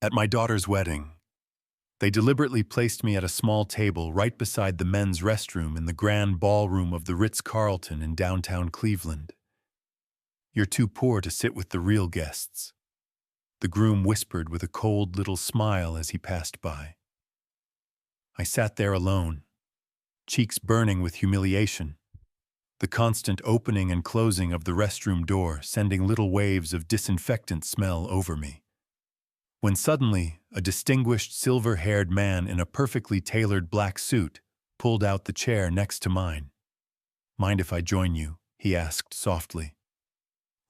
At my daughter's wedding, they deliberately placed me at a small table right beside the men's restroom in the grand ballroom of the Ritz-Carlton in downtown Cleveland. "You're too poor to sit with the real guests," the groom whispered with a cold little smile as he passed by. I sat there alone, cheeks burning with humiliation, the constant opening and closing of the restroom door sending little waves of disinfectant smell over me. When suddenly, a distinguished silver-haired man in a perfectly tailored black suit pulled out the chair next to mine. "Mind if I join you?" he asked softly.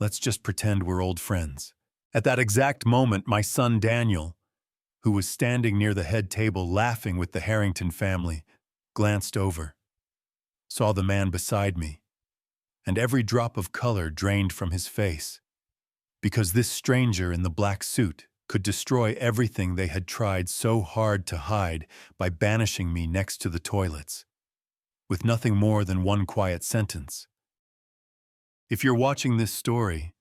"Let's just pretend we're old friends." At that exact moment, my son Daniel, who was standing near the head table laughing with the Harrington family, glanced over, saw the man beside me, and every drop of color drained from his face, because this stranger in the black suit could destroy everything they had tried so hard to hide by banishing me next to the toilets, with nothing more than one quiet sentence. If you're watching this story,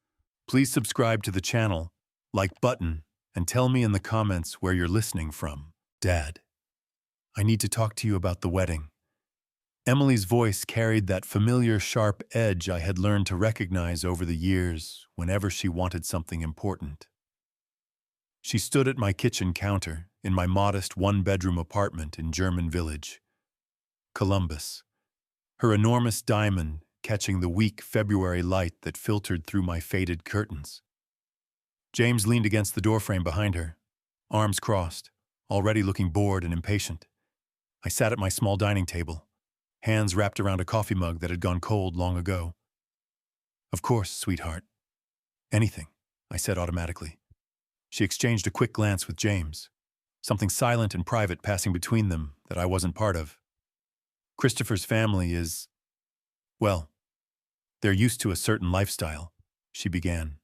please subscribe to the channel, like button, and tell me in the comments where you're listening from. "Dad, I need to talk to you about the wedding." Emily's voice carried that familiar sharp edge I had learned to recognize over the years whenever she wanted something important. She stood at my kitchen counter in my modest one-bedroom apartment in German Village, Columbus, her enormous diamond catching the weak February light that filtered through my faded curtains. James leaned against the doorframe behind her, arms crossed, already looking bored and impatient. I sat at my small dining table, hands wrapped around a coffee mug that had gone cold long ago. "Of course, sweetheart. Anything," I said automatically. She exchanged a quick glance with James, something silent and private passing between them that I wasn't part of. "Christopher's family is, well, they're used to a certain lifestyle," she began,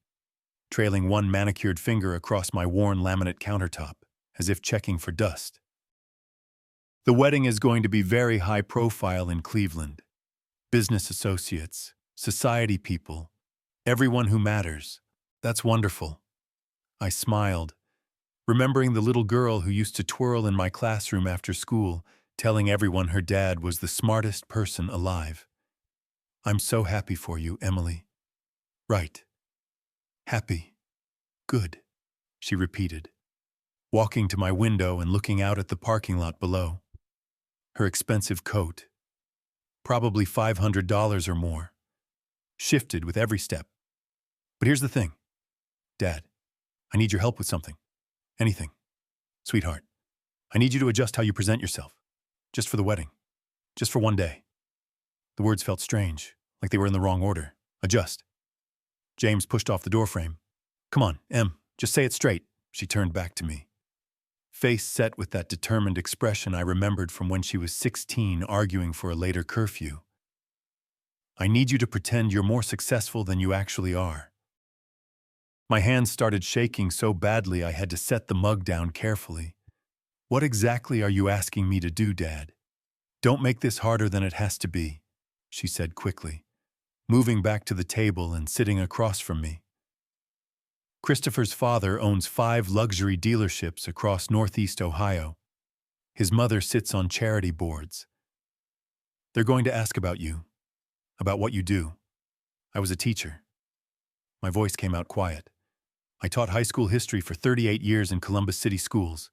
trailing one manicured finger across my worn laminate countertop, as if checking for dust. "The wedding is going to be very high profile in Cleveland. Business associates, society people, everyone who matters. That's wonderful." I smiled, remembering the little girl who used to twirl in my classroom after school, telling everyone her dad was the smartest person alive. "I'm so happy for you, Emily." "Right. Happy. Good," she repeated, walking to my window and looking out at the parking lot below. Her expensive coat, probably $500 or more, shifted with every step. "But here's the thing, Dad. I need your help with something. Anything. Sweetheart, I need you to adjust how you present yourself. Just for the wedding. Just for one day." The words felt strange, like they were in the wrong order. "Adjust." James pushed off the doorframe. "Come on, Em, just say it straight." She turned back to me, face set with that determined expression I remembered from when she was 16 arguing for a later curfew. "I need you to pretend you're more successful than you actually are." My hands started shaking so badly I had to set the mug down carefully. "What exactly are you asking me to do, Dad? Don't make this harder than it has to be," she said quickly, moving back to the table and sitting across from me. "Christopher's father owns 5 luxury dealerships across Northeast Ohio. His mother sits on charity boards. They're going to ask about you, about what you do." I was a teacher. My voice came out quiet. "I taught high school history for 38 years in Columbus City schools."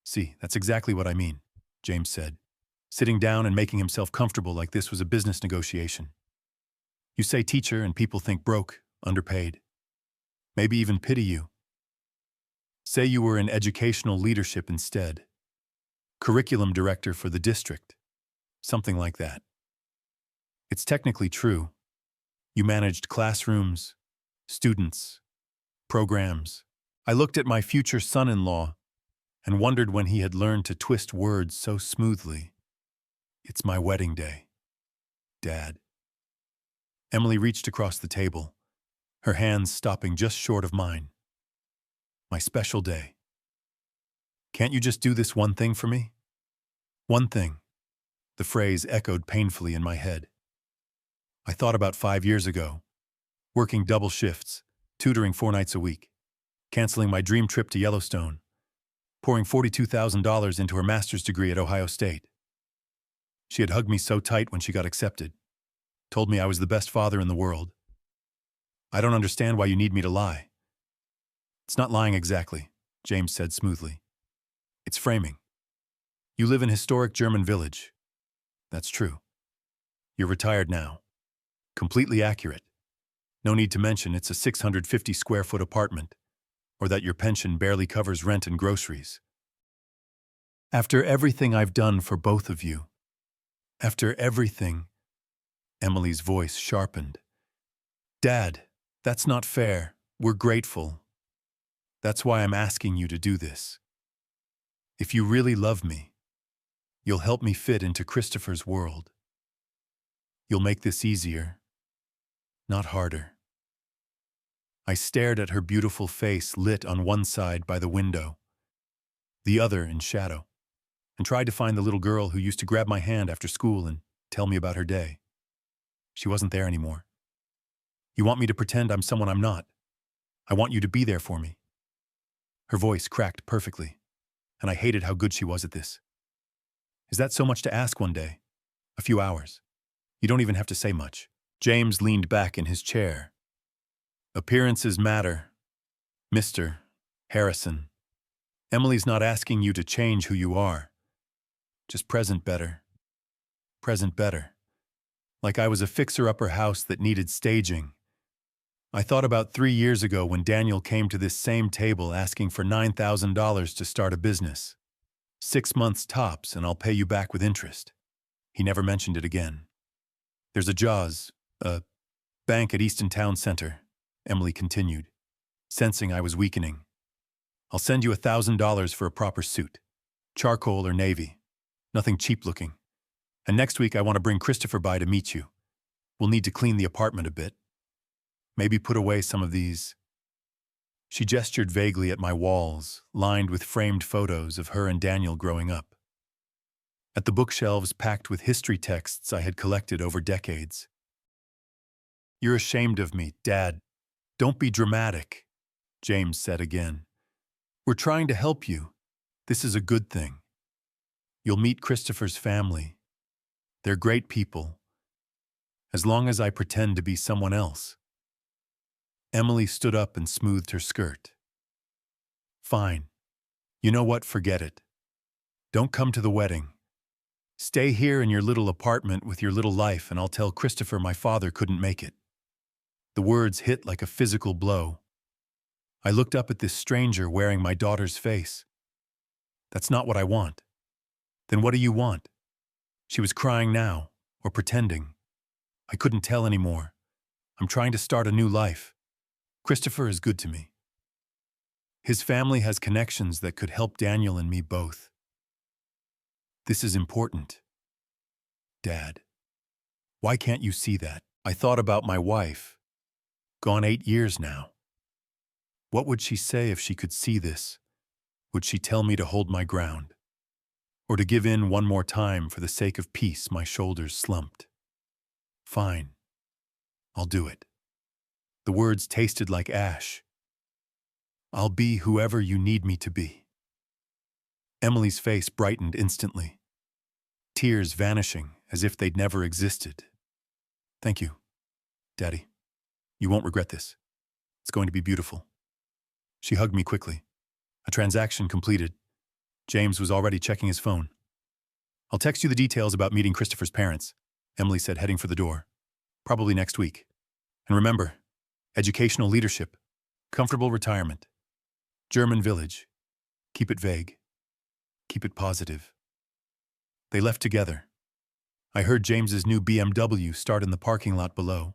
"See, that's exactly what I mean," James said, sitting down and making himself comfortable like this was a business negotiation. "You say teacher and people think broke, underpaid. Maybe even pity you. Say you were in educational leadership instead. Curriculum director for the district. Something like that. It's technically true. You managed classrooms, students, programs." I looked at my future son-in-law and wondered when he had learned to twist words so smoothly. "It's my wedding day, Dad." Emily reached across the table, her hands stopping just short of mine. "My special day. Can't you just do this one thing for me?" One thing. The phrase echoed painfully in my head. I thought about 5 years ago, working double shifts, tutoring 4 nights a week, canceling my dream trip to Yellowstone, pouring $42,000 into her master's degree at Ohio State. She had hugged me so tight when she got accepted, told me I was the best father in the world. I don't understand why you need me to lie. It's not lying exactly, James said smoothly. It's framing. You live in historic German village. That's true. You're retired now. Completely accurate. No need to mention it's a 650 square foot apartment, or that your pension barely covers rent and groceries. After everything I've done for both of you, after everything, Emily's voice sharpened. Dad, that's not fair. We're grateful. That's why I'm asking you to do this. If you really love me, you'll help me fit into Christopher's world. You'll make this easier, not harder. I stared at her beautiful face lit on one side by the window, the other in shadow, and tried to find the little girl who used to grab my hand after school and tell me about her day. She wasn't there anymore. You want me to pretend I'm someone I'm not. I want you to be there for me. Her voice cracked perfectly, and I hated how good she was at this. Is that so much to ask one day? A few hours. You don't even have to say much. James leaned back in his chair. Appearances matter, Mr. Harrison. Emily's not asking you to change who you are. Just present better. Present better. Like I was a fixer-upper house that needed staging. I thought about 3 years ago when Daniel came to this same table asking for $9,000 to start a business. 6 months tops and I'll pay you back with interest. He never mentioned it again. There's a Jaws, a bank at Easton Town Center, Emily continued, sensing I was weakening. I'll send you $1,000 for a proper suit. Charcoal or navy. Nothing cheap-looking. And next week I want to bring Christopher by to meet you. We'll need to clean the apartment a bit. Maybe put away some of these. She gestured vaguely at my walls, lined with framed photos of her and Daniel growing up. At the bookshelves packed with history texts I had collected over decades. You're ashamed of me, Dad. Don't be dramatic, James said again. We're trying to help you. This is a good thing. You'll meet Christopher's family. They're great people. As long as I pretend to be someone else. Emily stood up and smoothed her skirt. Fine. You know what? Forget it. Don't come to the wedding. Stay here in your little apartment with your little life and I'll tell Christopher my father couldn't make it. The words hit like a physical blow. I looked up at this stranger wearing my daughter's face. That's not what I want. Then what do you want? She was crying now, or pretending. I couldn't tell anymore. I'm trying to start a new life. Christopher is good to me. His family has connections that could help Daniel and me both. This is important. Dad. Why can't you see that? I thought about my wife. Gone 8 years now. What would she say if she could see this? Would she tell me to hold my ground? Or to give in one more time for the sake of peace? My shoulders slumped. Fine. I'll do it. The words tasted like ash. I'll be whoever you need me to be. Emily's face brightened instantly. Tears vanishing as if they'd never existed. Thank you, Daddy. You won't regret this. It's going to be beautiful. She hugged me quickly. A transaction completed. James was already checking his phone. I'll text you the details about meeting Christopher's parents, Emily said, heading for the door. Probably next week. And remember, educational leadership, comfortable retirement, German village. Keep it vague. Keep it positive. They left together. I heard James's new BMW start in the parking lot below.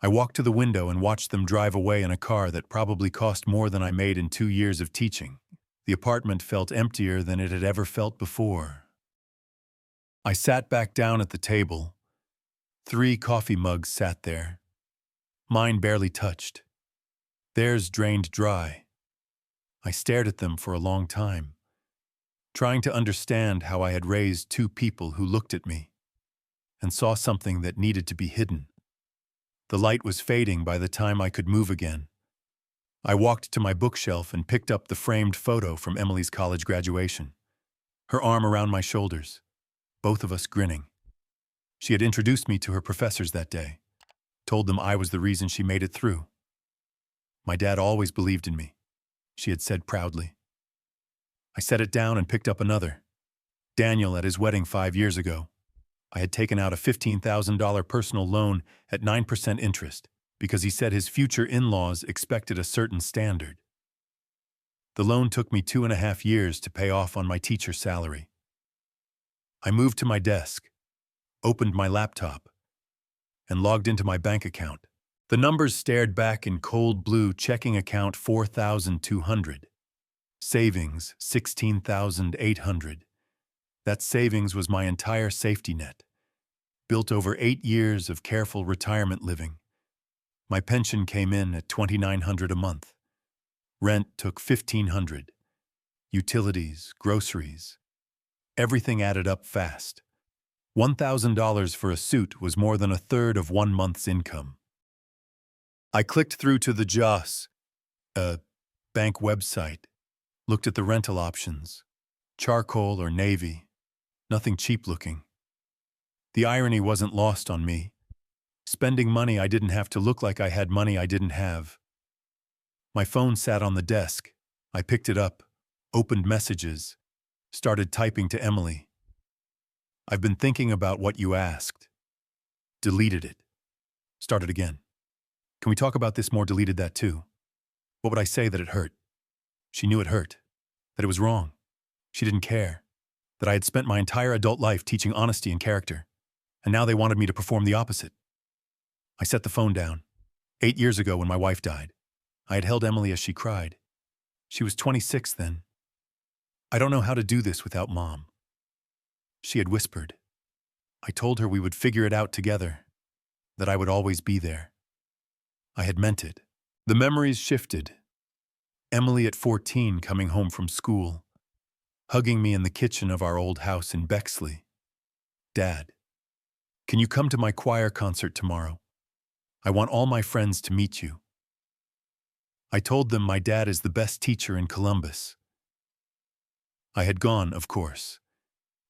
I walked to the window and watched them drive away in a car that probably cost more than I made in 2 years of teaching. The apartment felt emptier than it had ever felt before. I sat back down at the table. 3 coffee mugs sat there. Mine barely touched. Theirs drained dry. I stared at them for a long time, trying to understand how I had raised 2 people who looked at me and saw something that needed to be hidden. The light was fading by the time I could move again. I walked to my bookshelf and picked up the framed photo from Emily's college graduation. Her arm around my shoulders, both of us grinning. She had introduced me to her professors that day, told them I was the reason she made it through. My dad always believed in me, she had said proudly. I set it down and picked up another. Daniel at his wedding 5 years ago. I had taken out a $15,000 personal loan at 9% interest because he said his future in-laws expected a certain standard. The loan took me 2.5 years to pay off on my teacher's salary. I moved to my desk, opened my laptop, and logged into my bank account. The numbers stared back in cold blue: checking account 4,200, savings 16,800. That savings was my entire safety net, built over 8 years of careful retirement living. My pension came in at $2,900 a month. Rent took $1,500. Utilities, groceries, everything added up fast. $1,000 for a suit was more than a third of 1 month's income. I clicked through to the JOS, a bank website, looked at the rental options, charcoal or navy, nothing cheap looking. The irony wasn't lost on me. Spending money I didn't have to look like I had money I didn't have. My phone sat on the desk. I picked it up, opened messages, started typing to Emily. I've been thinking about what you asked. Deleted it. Started again. Can we talk about this more? Deleted that too. What would I say? That it hurt? She knew it hurt. That it was wrong. She didn't care. That I had spent my entire adult life teaching honesty and character, and now they wanted me to perform the opposite. I set the phone down. 8 years ago when my wife died, I had held Emily as she cried. She was 26 then. I don't know how to do this without Mom. She had whispered. I told her we would figure it out together, that I would always be there. I had meant it. The memories shifted. Emily at 14 coming home from school, hugging me in the kitchen of our old house in Bexley. Dad, can you come to my choir concert tomorrow? I want all my friends to meet you. I told them my dad is the best teacher in Columbus. I had gone, of course.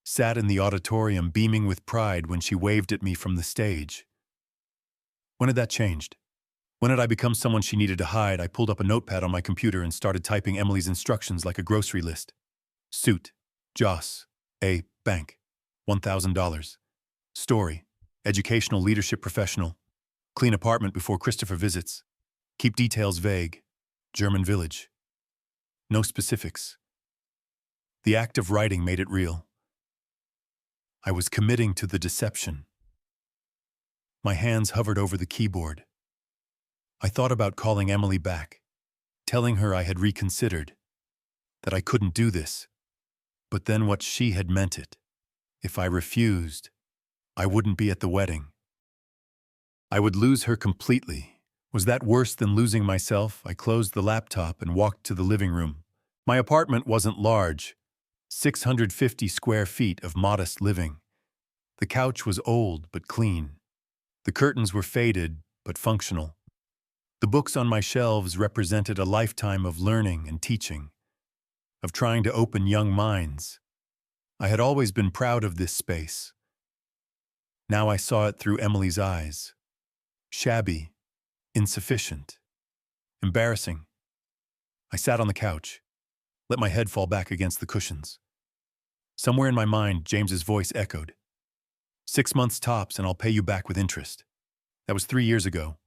Sat in the auditorium beaming with pride when she waved at me from the stage. When had that changed? When had I become someone she needed to hide? I pulled up a notepad on my computer and started typing Emily's instructions like a grocery list. Suit, JOS, A, bank, $1,000. Story, educational leadership professional. Clean apartment before Christopher visits. Keep details vague. German village. No specifics. The act of writing made it real. I was committing to the deception. My hands hovered over the keyboard. I thought about calling Emily back, telling her I had reconsidered, that I couldn't do this. But then what she had meant it. If I refused, I wouldn't be at the wedding. I would lose her completely. Was that worse than losing myself? I closed the laptop and walked to the living room. My apartment wasn't large, 650 square feet of modest living. The couch was old but clean. The curtains were faded but functional. The books on my shelves represented a lifetime of learning and teaching, of trying to open young minds. I had always been proud of this space. Now I saw it through Emily's eyes. Shabby, insufficient, embarrassing. I sat on the couch, let my head fall back against the cushions. Somewhere in my mind, James's voice echoed. 6 months tops and I'll pay you back with interest. That was 3 years ago.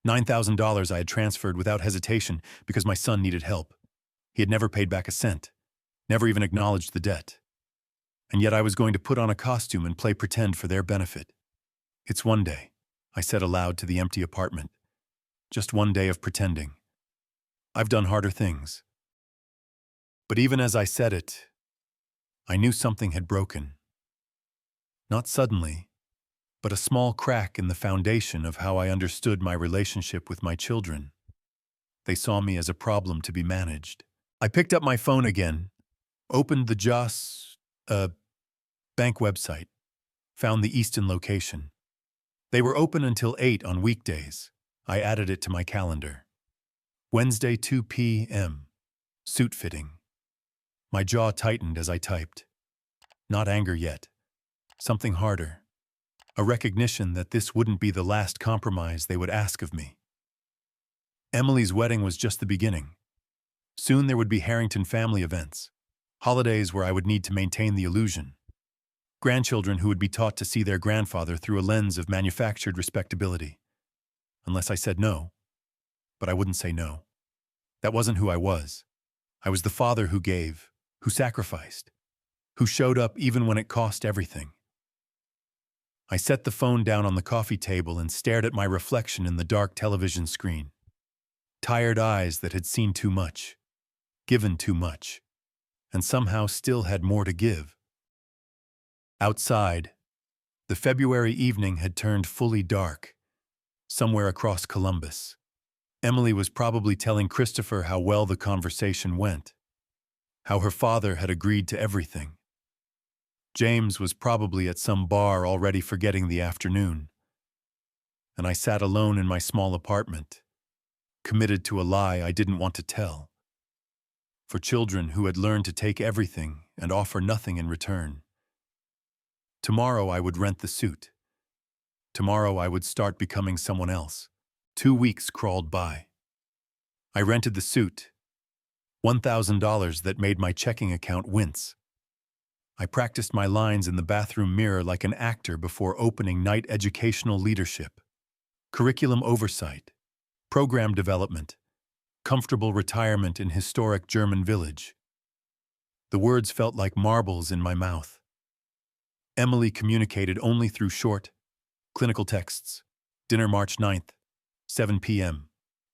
$9,000 I had transferred without hesitation because my son needed help. He had never paid back a cent, never even acknowledged the debt. And yet I was going to put on a costume and play pretend for their benefit. It's one day, I said aloud to the empty apartment. Just one day of pretending. I've done harder things. But even as I said it, I knew something had broken. Not suddenly, but a small crack in the foundation of how I understood my relationship with my children. They saw me as a problem to be managed. I picked up my phone again, opened the JOS, bank website, found the Easton location. They were open until 8 on weekdays. I added it to my calendar. Wednesday, 2 p.m. Suit fitting. My jaw tightened as I typed. Not anger yet. Something harder. A recognition that this wouldn't be the last compromise they would ask of me. Emily's wedding was just the beginning. Soon there would be Harrington family events, holidays where I would need to maintain the illusion, grandchildren who would be taught to see their grandfather through a lens of manufactured respectability. Unless I said no. But I wouldn't say no. That wasn't who I was. I was the father who gave, who sacrificed, who showed up even when it cost everything. I set the phone down on the coffee table and stared at my reflection in the dark television screen. Tired eyes that had seen too much, given too much, and somehow still had more to give. Outside, the February evening had turned fully dark, somewhere across Columbus. Emily was probably telling Christopher how well the conversation went, how her father had agreed to everything. James was probably at some bar already forgetting the afternoon. And I sat alone in my small apartment, committed to a lie I didn't want to tell. For children who had learned to take everything and offer nothing in return. Tomorrow I would rent the suit. Tomorrow I would start becoming someone else. 2 weeks crawled by. I rented the suit, $1,000 that made my checking account wince. I practiced my lines in the bathroom mirror like an actor before opening night educational leadership, curriculum oversight, program development, comfortable retirement in historic German village. The words felt like marbles in my mouth. Emily communicated only through short, clinical texts. Dinner March 9th, 7 p.m.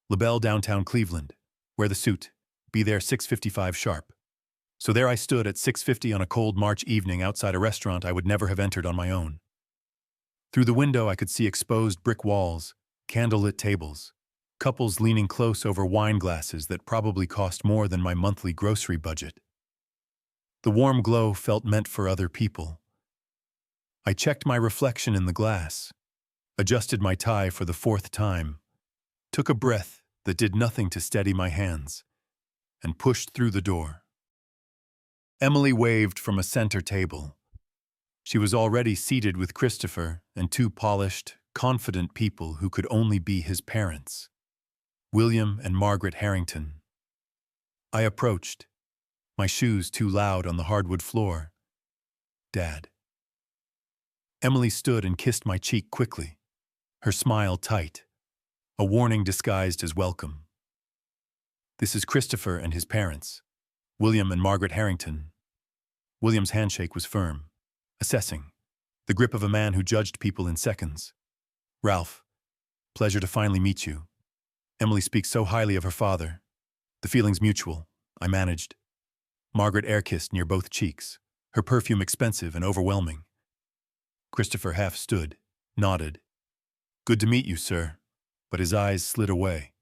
LaBelle, downtown Cleveland. Wear the suit. Be there 6:55 sharp. So there I stood at 6:50 on a cold March evening outside a restaurant I would never have entered on my own. Through the window I could see exposed brick walls, candlelit tables, couples leaning close over wine glasses that probably cost more than my monthly grocery budget. The warm glow felt meant for other people. I checked my reflection in the glass, adjusted my tie for the 4th time, took a breath that did nothing to steady my hands, and pushed through the door. Emily waved from a center table. She was already seated with Christopher and 2 polished, confident people who could only be his parents, William and Margaret Harrington. I approached, my shoes too loud on the hardwood floor. Dad. Emily stood and kissed my cheek quickly, her smile tight, a warning disguised as welcome. This is Christopher and his parents, William and Margaret Harrington. William's handshake was firm, assessing, the grip of a man who judged people in seconds. Ralph, pleasure to finally meet you. Emily speaks so highly of her father. The feeling's mutual, I managed. Margaret air-kissed near both cheeks, her perfume expensive and overwhelming. Christopher half stood, nodded. Good to meet you, sir. But his eyes slid away,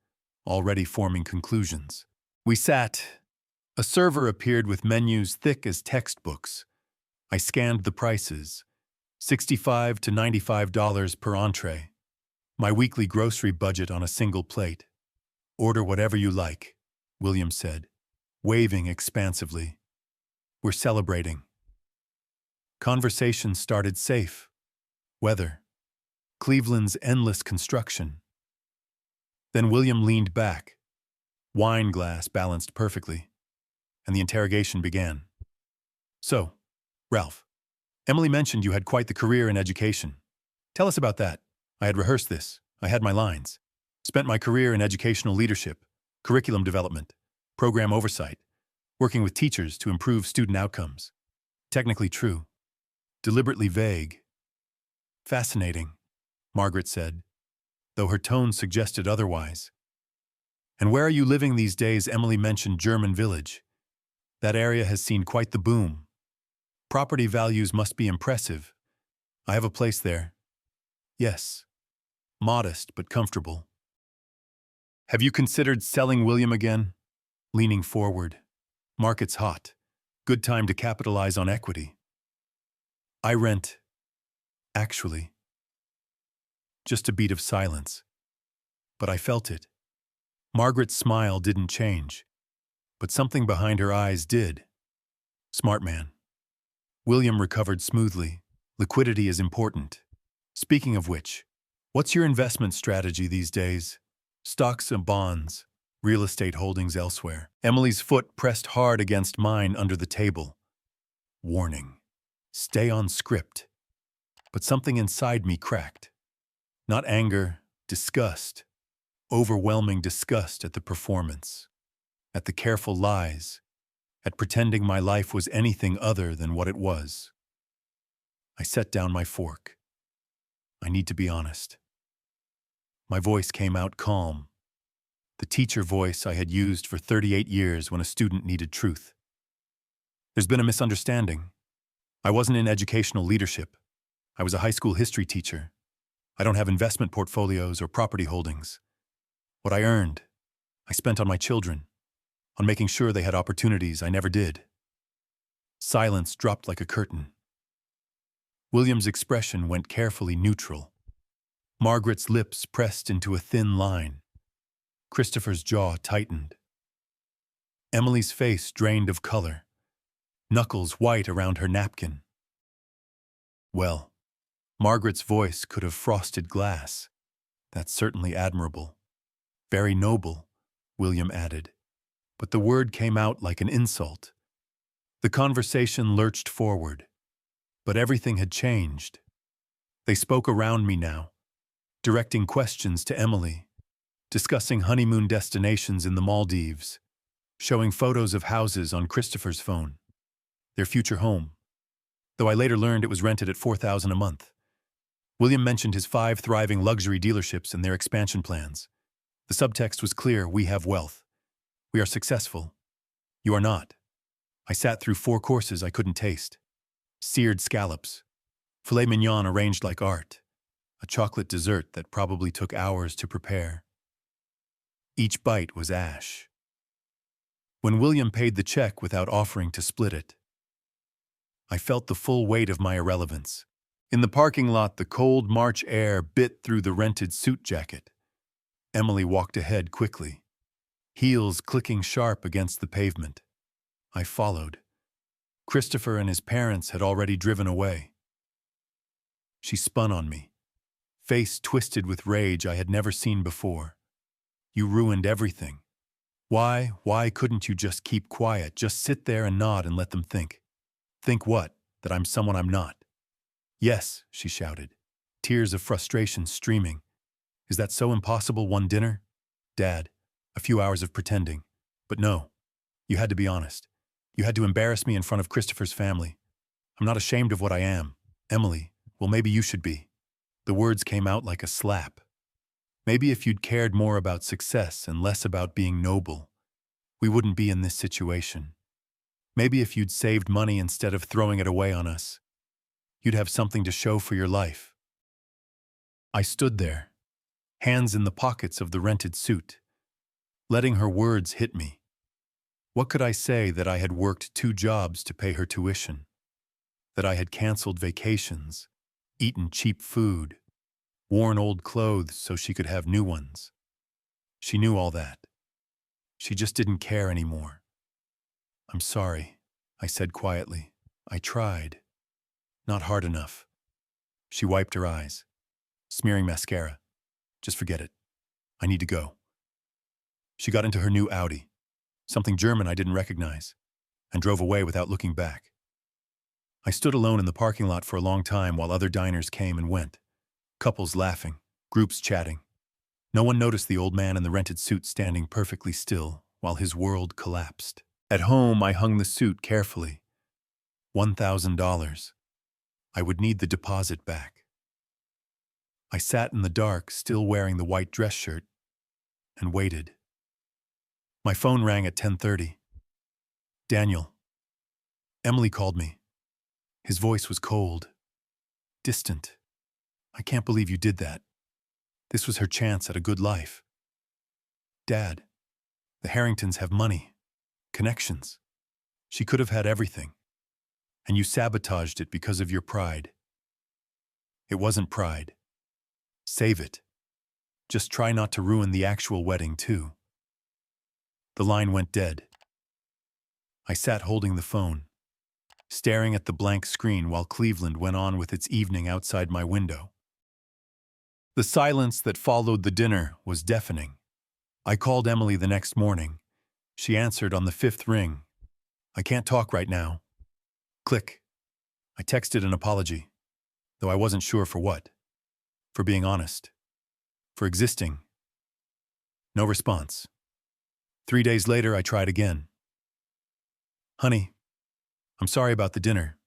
already forming conclusions. We sat. A server appeared with menus thick as textbooks. I scanned the prices. $65 to $95 per entree. My weekly grocery budget on a single plate. Order whatever you like, William said, waving expansively. We're celebrating. Conversation started safe. Weather. Cleveland's endless construction. Then William leaned back, wine glass balanced perfectly, and the interrogation began. So, Ralph, Emily mentioned you had quite the career in education. Tell us about that. I had rehearsed this. I had my lines. Spent my career in educational leadership, curriculum development, program oversight, working with teachers to improve student outcomes. Technically true. Deliberately vague. Fascinating, Margaret said, though her tone suggested otherwise. And where are you living these days? Emily mentioned German Village. That area has seen quite the boom. Property values must be impressive. I have a place there. Yes. Modest but comfortable. Have you considered selling? William again? Leaning forward. Market's hot. Good time to capitalize on equity. I rent. Actually. Just a beat of silence. But I felt it. Margaret's smile didn't change, but something behind her eyes did. Smart man. William recovered smoothly. Liquidity is important. Speaking of which, what's your investment strategy these days? Stocks and bonds, real estate holdings elsewhere. Emily's foot pressed hard against mine under the table. Warning. Stay on script. But something inside me cracked. Not anger, disgust. Overwhelming disgust at the performance, at the careful lies, at pretending my life was anything other than what it was. I set down my fork. I need to be honest. My voice came out calm, the teacher voice I had used for 38 years when a student needed truth. There's been a misunderstanding. I wasn't in educational leadership. I was a high school history teacher. I don't have investment portfolios or property holdings. What I earned, I spent on my children, on making sure they had opportunities I never did. Silence dropped like a curtain. William's expression went carefully neutral. Margaret's lips pressed into a thin line. Christopher's jaw tightened. Emily's face drained of color, knuckles white around her napkin. Well, Margaret's voice could have frosted glass. That's certainly admirable. Very noble, William added, but the word came out like an insult. The conversation lurched forward, but everything had changed. They spoke around me now, directing questions to Emily, discussing honeymoon destinations in the Maldives, showing photos of houses on Christopher's phone, their future home, though I later learned it was rented at $4,000 a month. William mentioned his 5 thriving luxury dealerships and their expansion plans. The subtext was clear: we have wealth. We are successful. You are not. I sat through 4 courses I couldn't taste. Seared scallops, filet mignon arranged like art, a chocolate dessert that probably took hours to prepare. Each bite was ash. When William paid the check without offering to split it, I felt the full weight of my irrelevance. In the parking lot, the cold March air bit through the rented suit jacket. Emily walked ahead quickly, heels clicking sharp against the pavement. I followed. Christopher and his parents had already driven away. She spun on me, face twisted with rage I had never seen before. You ruined everything. Why couldn't you just keep quiet, just sit there and nod and let them think? Think what? That I'm someone I'm not? Yes, she shouted, tears of frustration streaming. Is that so impossible, one dinner? Dad, a few hours of pretending. But no, you had to be honest. You had to embarrass me in front of Christopher's family. I'm not ashamed of what I am. Emily, well, maybe you should be. The words came out like a slap. Maybe if you'd cared more about success and less about being noble, we wouldn't be in this situation. Maybe if you'd saved money instead of throwing it away on us, you'd have something to show for your life. I stood there, hands in the pockets of the rented suit, letting her words hit me. What could I say? That I had worked 2 jobs to pay her tuition, that I had canceled vacations, eaten cheap food, worn old clothes so she could have new ones. She knew all that. She just didn't care anymore. I'm sorry, I said quietly. I tried. Not hard enough. She wiped her eyes, smearing mascara. Just forget it. I need to go. She got into her new Audi, something German I didn't recognize, and drove away without looking back. I stood alone in the parking lot for a long time while other diners came and went, couples laughing, groups chatting. No one noticed the old man in the rented suit standing perfectly still while his world collapsed. At home, I hung the suit carefully. $1,000. I would need the deposit back. I sat in the dark, still wearing the white dress shirt, and waited. My phone rang at 10:30. Daniel. Emily called me. His voice was cold, distant. I can't believe you did that. This was her chance at a good life. Dad, the Harringtons have money, connections. She could have had everything, and you sabotaged it because of your pride. It wasn't pride. Save it. Just try not to ruin the actual wedding, too. The line went dead. I sat holding the phone, staring at the blank screen while Cleveland went on with its evening outside my window. The silence that followed the dinner was deafening. I called Emily the next morning. She answered on the fifth ring. "I can't talk right now." Click. I texted an apology, though I wasn't sure for what. For being honest. For existing. No response. 3 days later, I tried again. "Honey, I'm sorry about the dinner.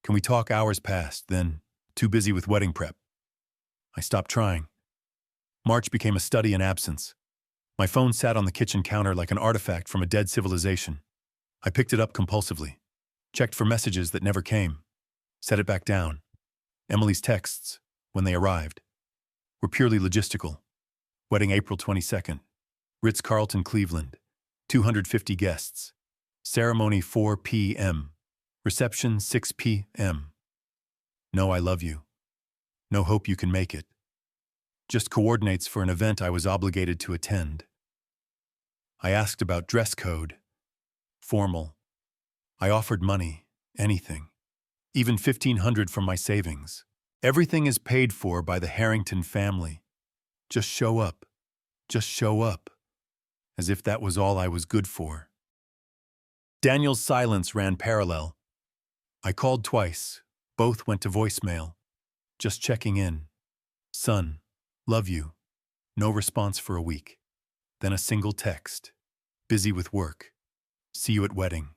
Can we talk?" Hours passed, then, too busy with wedding prep. I stopped trying. March became a study in absence. My phone sat on the kitchen counter like an artifact from a dead civilization. I picked it up compulsively, checked for messages that never came, set it back down. Emily's texts, when they arrived, were purely logistical. Wedding April 22nd. Ritz-Carlton, Cleveland. 250 guests. Ceremony 4 p.m. Reception 6 p.m. No, I love you. No hope you can make it. Just coordinates for an event I was obligated to attend. I asked about dress code. Formal. I offered money, anything. Even $1,500 from my savings. Everything is paid for by the Harrington family. Just show up. Just show up. As if that was all I was good for. Daniel's silence ran parallel. I called twice. Both went to voicemail. Just checking in. "Son, love you." No response for a week. Then a single text. "Busy with work. See you at wedding."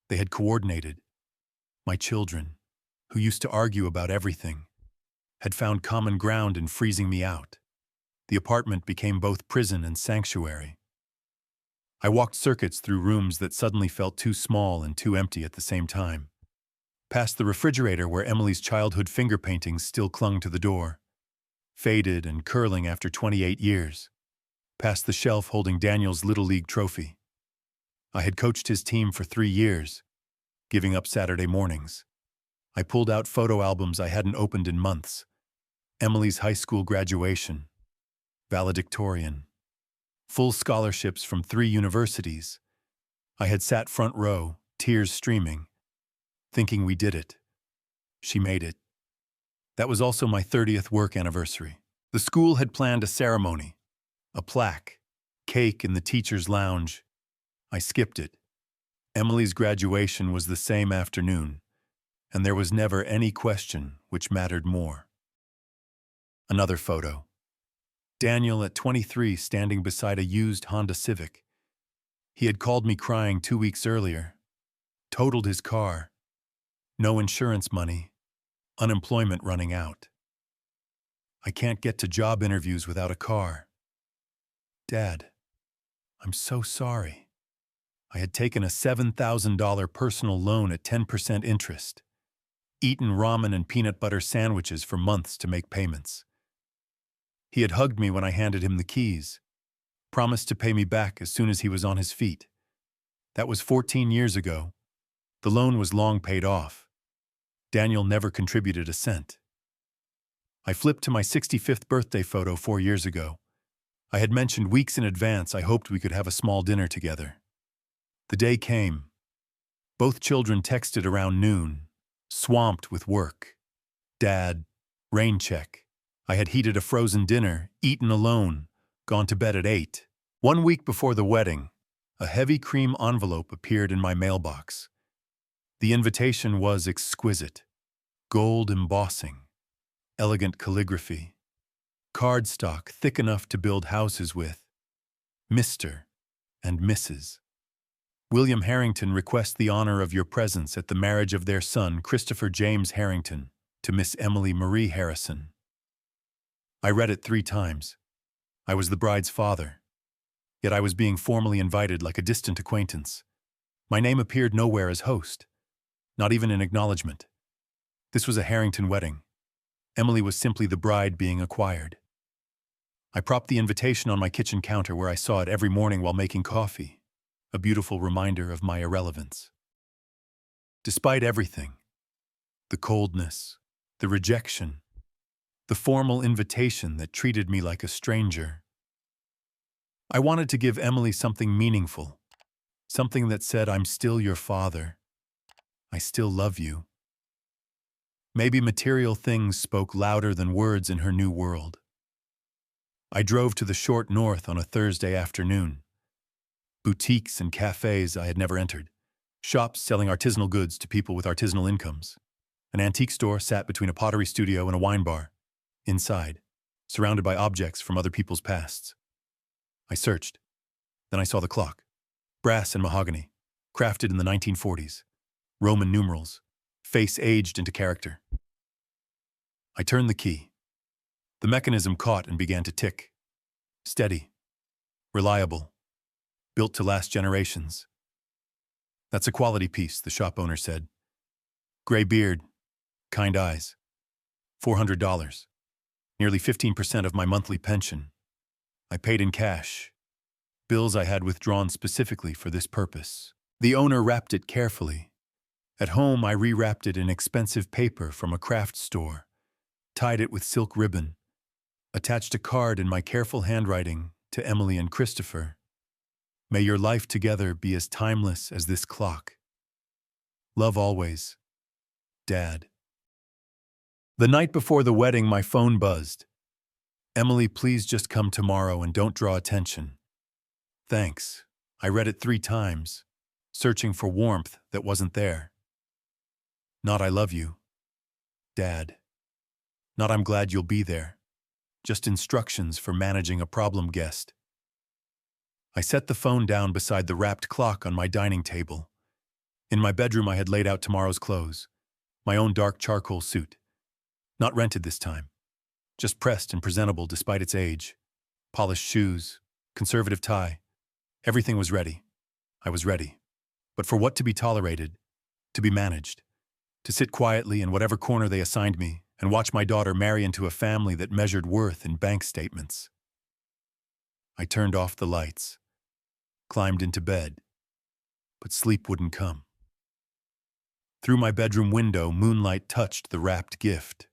They had coordinated. My children, who used to argue about everything, had found common ground in freezing me out. The apartment became both prison and sanctuary. I walked circuits through rooms that suddenly felt too small and too empty at the same time. Past the refrigerator where Emily's childhood finger paintings still clung to the door, faded and curling after 28 years. Past the shelf holding Daniel's Little League trophy. I had coached his team for 3 years, giving up Saturday mornings. I pulled out photo albums I hadn't opened in months. Emily's high school graduation. Valedictorian. Full scholarships from 3 universities. I had sat front row, tears streaming, thinking we did it. She made it. That was also my 30th work anniversary. The school had planned a ceremony, a plaque, cake in the teacher's lounge. I skipped it. Emily's graduation was the same afternoon, and there was never any question which mattered more. Another photo. Daniel at 23 standing beside a used Honda Civic. He had called me crying 2 weeks earlier. Totaled his car. No insurance money. Unemployment running out. I can't get to job interviews without a car. "Dad, I'm so sorry." I had taken a $7,000 personal loan at 10% interest. Eaten ramen and peanut butter sandwiches for months to make payments. He had hugged me when I handed him the keys. Promised to pay me back as soon as he was on his feet. That was 14 years ago. The loan was long paid off. Daniel never contributed a cent. I flipped to my 65th birthday photo 4 years ago. I had mentioned weeks in advance I hoped we could have a small dinner together. The day came. Both children texted around noon, swamped with work. "Dad, rain check." I had heated a frozen dinner, eaten alone, gone to bed at 8. 1 week before the wedding, a heavy cream envelope appeared in my mailbox. The invitation was exquisite. Gold embossing, elegant calligraphy, cardstock thick enough to build houses with. Mr. and Mrs. William Harrington request the honor of your presence at the marriage of their son, Christopher James Harrington, to Miss Emily Marie Harrison. I read it 3 times. I was the bride's father. Yet I was being formally invited like a distant acquaintance. My name appeared nowhere as host, not even in acknowledgement. This was a Harrington wedding. Emily was simply the bride being acquired. I propped the invitation on my kitchen counter where I saw it every morning while making coffee, a beautiful reminder of my irrelevance. Despite everything, the coldness, the rejection, the formal invitation that treated me like a stranger, I wanted to give Emily something meaningful, something that said, I'm still your father. I still love you. Maybe material things spoke louder than words in her new world. I drove to the short north on a Thursday afternoon. Boutiques and cafes I had never entered. Shops selling artisanal goods to people with artisanal incomes. An antique store sat between a pottery studio and a wine bar. Inside, surrounded by objects from other people's pasts. I searched. Then I saw the clock. Brass and mahogany. Crafted in the 1940s. Roman numerals. Face aged into character. I turned the key. The mechanism caught and began to tick. Steady. Reliable. Built to last generations. That's a quality piece, the shop owner said. Gray beard. Kind eyes. $400. Nearly 15% of my monthly pension. I paid in cash. Bills I had withdrawn specifically for this purpose. The owner wrapped it carefully. At home, I rewrapped it in expensive paper from a craft store, tied it with silk ribbon, attached a card in my careful handwriting to Emily and Christopher. May your life together be as timeless as this clock. Love always. Dad. The night before the wedding, my phone buzzed. Emily, please just come tomorrow and don't draw attention. Thanks. I read it 3 times, searching for warmth that wasn't there. Not I love you, Dad. Not I'm glad you'll be there. Just instructions for managing a problem guest. I set the phone down beside the wrapped clock on my dining table. In my bedroom, I had laid out tomorrow's clothes. My own dark charcoal suit. Not rented this time. Just pressed and presentable despite its age. Polished shoes, conservative tie. Everything was ready. I was ready. But for what to be tolerated, to be managed, to sit quietly in whatever corner they assigned me and watch my daughter marry into a family that measured worth in bank statements. I turned off the lights, climbed into bed, but sleep wouldn't come. Through my bedroom window, moonlight touched the wrapped gift.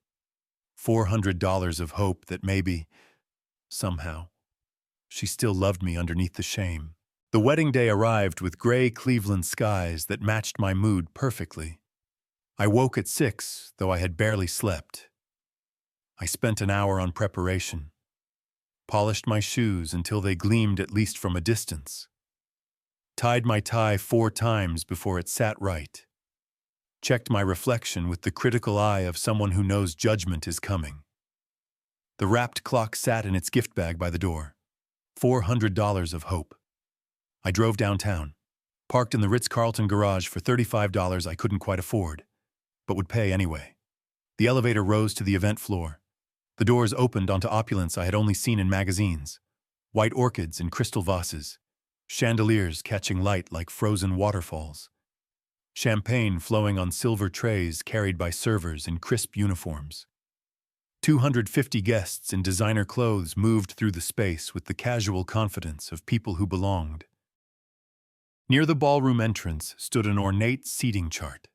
$400 of hope that maybe, somehow, she still loved me underneath the shame. The wedding day arrived with gray Cleveland skies that matched my mood perfectly. I woke at 6, though I had barely slept. I spent an hour on preparation, polished my shoes until they gleamed at least from a distance, tied my tie 4 times before it sat right, checked my reflection with the critical eye of someone who knows judgment is coming. The wrapped clock sat in its gift bag by the door. $400 of hope. I drove downtown, parked in the Ritz-Carlton garage for $35 I couldn't quite afford, but would pay anyway. The elevator rose to the event floor. The doors opened onto opulence I had only seen in magazines. White orchids in crystal vases, chandeliers catching light like frozen waterfalls. Champagne flowing on silver trays carried by servers in crisp uniforms. 250 guests in designer clothes moved through the space with the casual confidence of people who belonged. Near the ballroom entrance stood an ornate seating chart.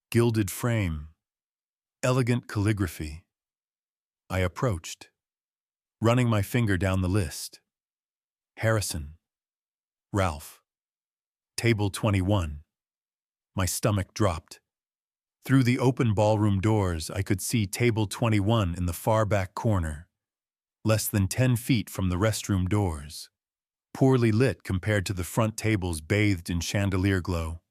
Gilded frame. Elegant calligraphy. I approached, running my finger down the list. Harrison. Ralph. Table 21. My stomach dropped. Through the open ballroom doors, I could see table 21 in the far back corner, less than 10 feet from the restroom doors, poorly lit compared to the front tables bathed in chandelier glow.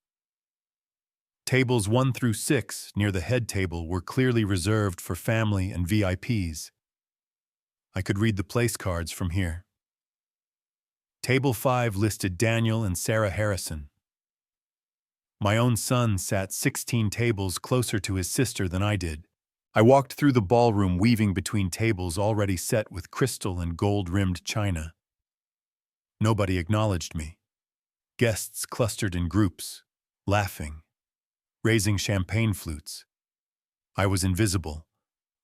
Tables 1 through 6 near the head table were clearly reserved for family and VIPs. I could read the place cards from here. Table 5 listed Daniel and Sarah Harrison. My own son sat 16 tables closer to his sister than I did. I walked through the ballroom weaving between tables already set with crystal and gold-rimmed china. Nobody acknowledged me. Guests clustered in groups, laughing, raising champagne flutes. I was invisible,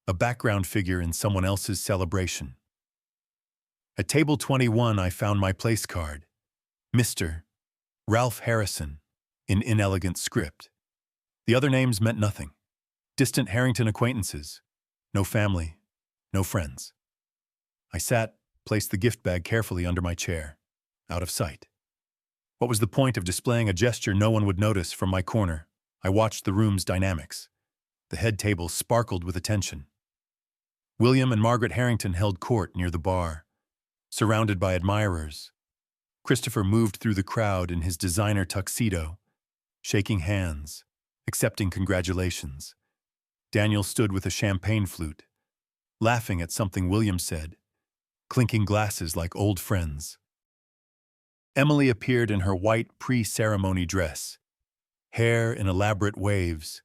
a background figure in someone else's celebration. At table 21, I found my place card. Mr. Ralph Harrison, in inelegant script. The other names meant nothing. Distant Harrington acquaintances. No family, no friends. I sat, placed the gift bag carefully under my chair, out of sight. What was the point of displaying a gesture no one would notice from my corner? I watched the room's dynamics. The head table sparkled with attention. William and Margaret Harrington held court near the bar, surrounded by admirers. Christopher moved through the crowd in his designer tuxedo, shaking hands, accepting congratulations. Daniel stood with a champagne flute, laughing at something William said, clinking glasses like old friends. Emily appeared in her white pre-ceremony dress, hair in elaborate waves,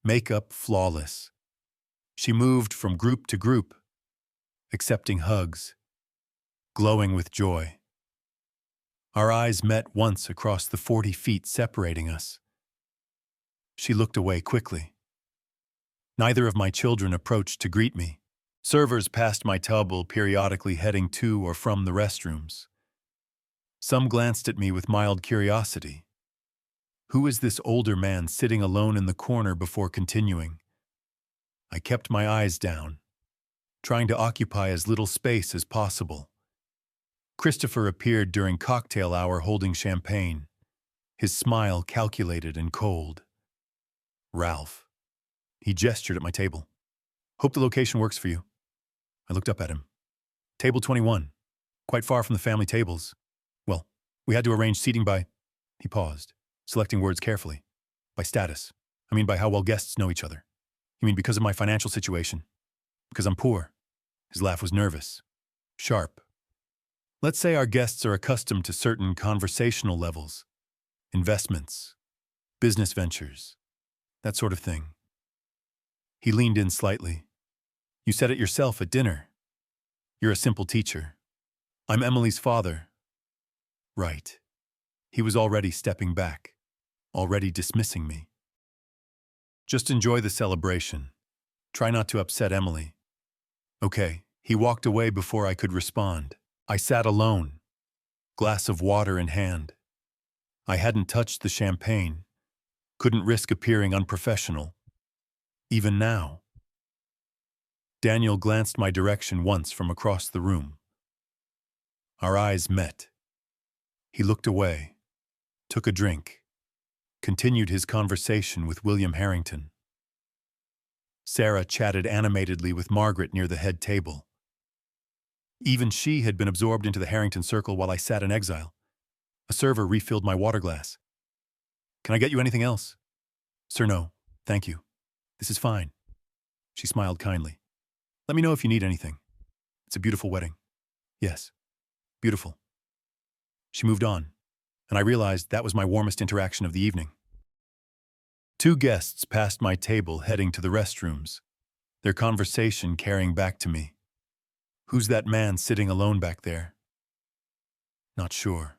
makeup flawless. She moved from group to group, accepting hugs, glowing with joy. Our eyes met once across the 40 feet separating us. She looked away quickly. Neither of my children approached to greet me. Servers passed my table, periodically heading to or from the restrooms. Some glanced at me with mild curiosity. Who is this older man sitting alone in the corner before continuing? I kept my eyes down, trying to occupy as little space as possible. Christopher appeared during cocktail hour holding champagne, his smile calculated and cold. Ralph. He gestured at my table. Hope the location works for you. I looked up at him. Table 21. Quite far from the family tables. Well, we had to arrange seating by... He paused, selecting words carefully. By status. I mean by how well guests know each other. You mean because of my financial situation? Because I'm poor? His laugh was nervous, sharp. Let's say our guests are accustomed to certain conversational levels. Investments, business ventures, that sort of thing. He leaned in slightly. You said it yourself at dinner. You're a simple teacher. I'm Emily's father. Right. He was already stepping back, already dismissing me. Just enjoy the celebration. Try not to upset Emily. Okay. He walked away before I could respond. I sat alone, glass of water in hand. I hadn't touched the champagne, couldn't risk appearing unprofessional. Even now. Daniel glanced my direction once from across the room. Our eyes met. He looked away, took a drink, continued his conversation with William Harrington. Sarah chatted animatedly with Margaret near the head table. Even she had been absorbed into the Harrington circle while I sat in exile. A server refilled my water glass. Can I get you anything else? Sir, no, thank you. This is fine. She smiled kindly. Let me know if you need anything. It's a beautiful wedding. Yes, beautiful. She moved on, and I realized that was my warmest interaction of the evening. 2 guests passed my table heading to the restrooms, their conversation carrying back to me. Who's that man sitting alone back there? Not sure.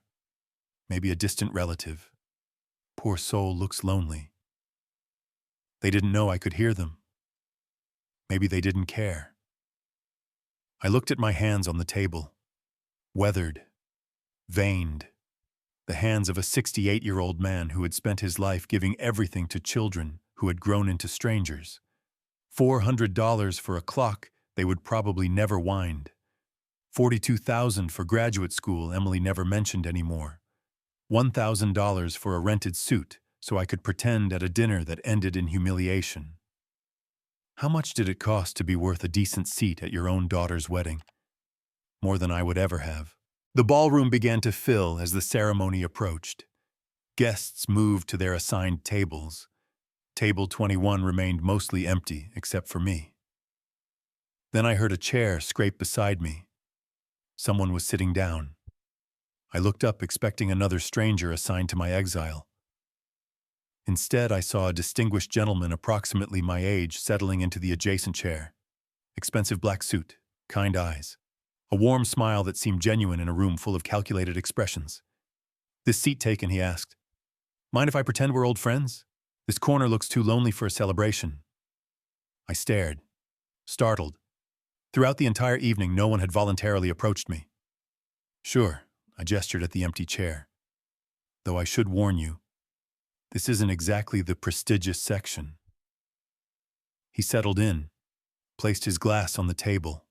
Maybe a distant relative. Poor soul looks lonely. They didn't know I could hear them. Maybe they didn't care. I looked at my hands on the table. Weathered. Veined. The hands of a 68-year-old man who had spent his life giving everything to children who had grown into strangers. $400 for a clock they would probably never wind. $42,000 for graduate school Emily never mentioned anymore. $1,000 for a rented suit so I could pretend at a dinner that ended in humiliation. How much did it cost to be worth a decent seat at your own daughter's wedding? More than I would ever have. The ballroom began to fill as the ceremony approached. Guests moved to their assigned tables. Table 21 remained mostly empty except for me. Then I heard a chair scrape beside me. Someone was sitting down. I looked up expecting another stranger assigned to my exile. Instead, I saw a distinguished gentleman approximately my age settling into the adjacent chair. Expensive black suit, kind eyes. A warm smile that seemed genuine in a room full of calculated expressions. This seat taken, he asked. Mind if I pretend we're old friends? This corner looks too lonely for a celebration. I stared, startled. Throughout the entire evening, no one had voluntarily approached me. Sure, I gestured at the empty chair. Though I should warn you, this isn't exactly the prestigious section. He settled in, placed his glass on the table.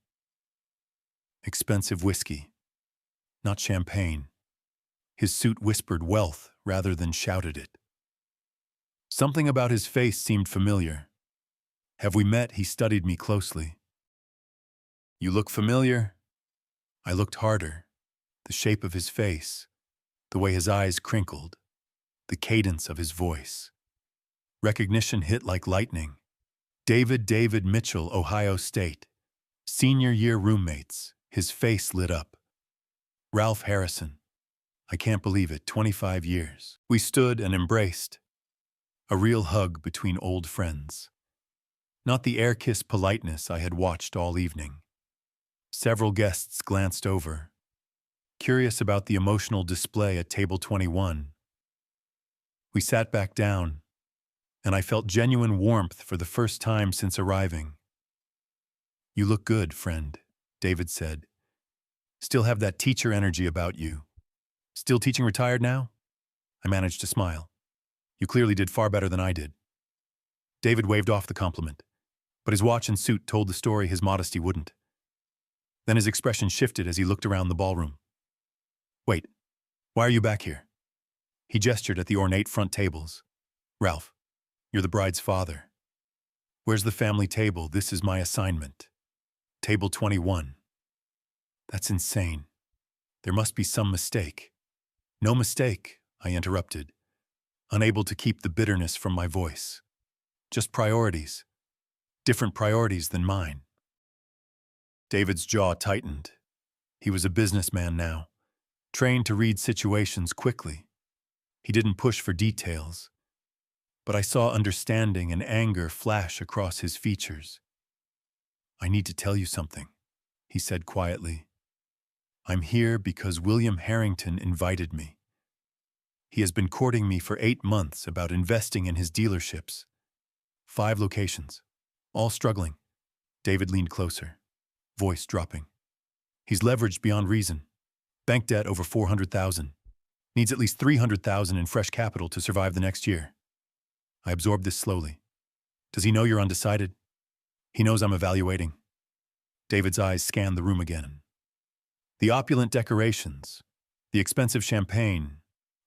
expensive whiskey, not champagne. His suit whispered wealth rather than shouted it. Something about his face seemed familiar. Have we met? He studied me closely. You look familiar? I looked harder. The shape of his face, the way his eyes crinkled, the cadence of his voice. Recognition hit like lightning. David Mitchell, Ohio State. Senior year roommates. His face lit up. Ralph Harrison. I can't believe it, 25 years. We stood and embraced. A real hug between old friends. Not the air-kiss politeness I had watched all evening. Several guests glanced over, curious about the emotional display at table 21. We sat back down, and I felt genuine warmth for the first time since arriving. You look good, friend, David said. Still have that teacher energy about you. Still teaching retired now? I managed to smile. You clearly did far better than I did. David waved off the compliment, but his watch and suit told the story his modesty wouldn't. Then his expression shifted as he looked around the ballroom. Wait, why are you back here? He gestured at the ornate front tables. Ralph, you're the bride's father. Where's the family table? This is my assignment. Table 21. That's insane. There must be some mistake. No mistake, I interrupted, unable to keep the bitterness from my voice. Just priorities. Different priorities than mine. David's jaw tightened. He was a businessman now, trained to read situations quickly. He didn't push for details, but I saw understanding and anger flash across his features. I need to tell you something, he said quietly. I'm here because William Harrington invited me. He has been courting me for 8 months about investing in his dealerships. 5 locations, all struggling. David leaned closer, voice dropping. He's leveraged beyond reason. Bank debt over $400,000. Needs at least $300,000 in fresh capital to survive the next year. I absorbed this slowly. Does he know you're undecided? He knows I'm evaluating. David's eyes scanned the room again. The opulent decorations, the expensive champagne,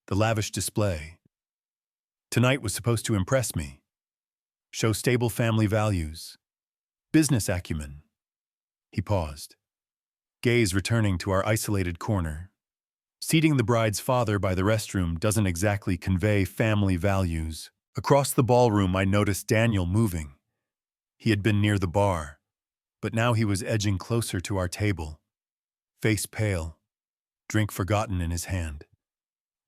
the lavish display. Tonight was supposed to impress me, show stable family values, business acumen. He paused, gaze returning to our isolated corner. Seating the bride's father by the restroom doesn't exactly convey family values. Across the ballroom, I noticed Daniel moving. He had been near the bar, but now he was edging closer to our table. Face pale, drink forgotten in his hand.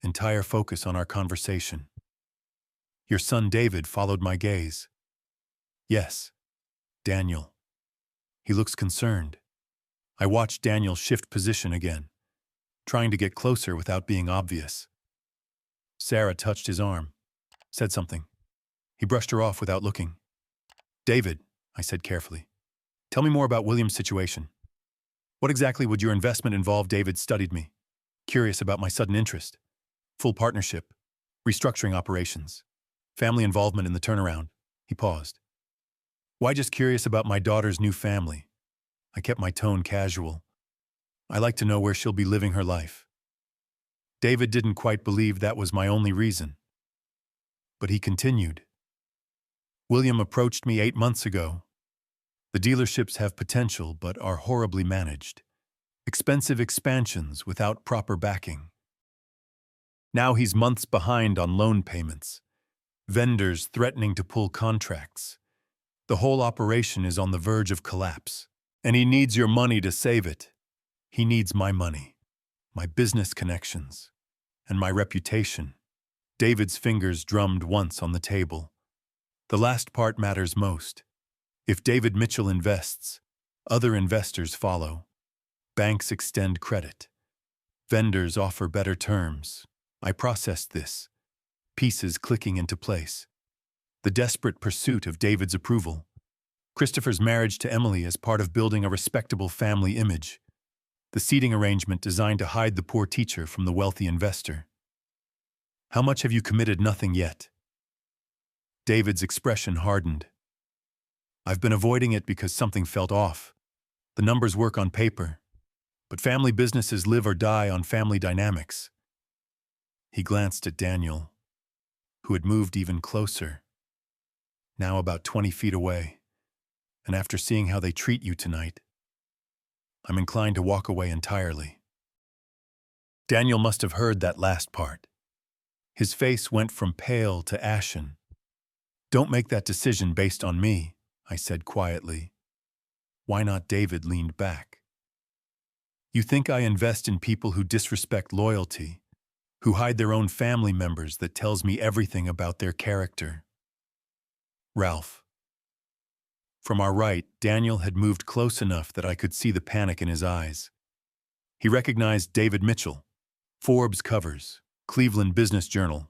Entire focus on our conversation. Your son David followed my gaze. Yes, Daniel. He looks concerned. I watched Daniel shift position again, trying to get closer without being obvious. Sarah touched his arm, said something. He brushed her off without looking. David, I said carefully, tell me more about William's situation. What exactly would your investment involve? David studied me, curious about my sudden interest. Full partnership, restructuring operations, family involvement in the turnaround. He paused. Why just curious about my daughter's new family? I kept my tone casual. I like to know where she'll be living her life. David didn't quite believe that was my only reason. But he continued. William approached me 8 months ago. The dealerships have potential but are horribly managed. Expensive expansions without proper backing. Now he's months behind on loan payments. Vendors threatening to pull contracts. The whole operation is on the verge of collapse. And he needs your money to save it. He needs my money, my business connections, and my reputation. David's fingers drummed once on the table. The last part matters most. If David Mitchell invests, other investors follow. Banks extend credit. Vendors offer better terms. I processed this, pieces clicking into place. The desperate pursuit of David's approval. Christopher's marriage to Emily as part of building a respectable family image. The seating arrangement designed to hide the poor teacher from the wealthy investor. How much have you committed? Nothing yet. David's expression hardened. I've been avoiding it because something felt off. The numbers work on paper, But family businesses live or die on family dynamics. He glanced at Daniel, who had moved even closer, now about 20 feet away. And after seeing how they treat you tonight, I'm inclined to walk away entirely. Daniel must have heard that last part. His face went from pale to ashen. Don't make that decision based on me, I said quietly. Why not? David leaned back. You think I invest in people who disrespect loyalty, who hide their own family members? That tells me everything about their character. Ralph. From our right, Daniel had moved close enough that I could see the panic in his eyes. He recognized David Mitchell, Forbes covers, Cleveland Business Journal,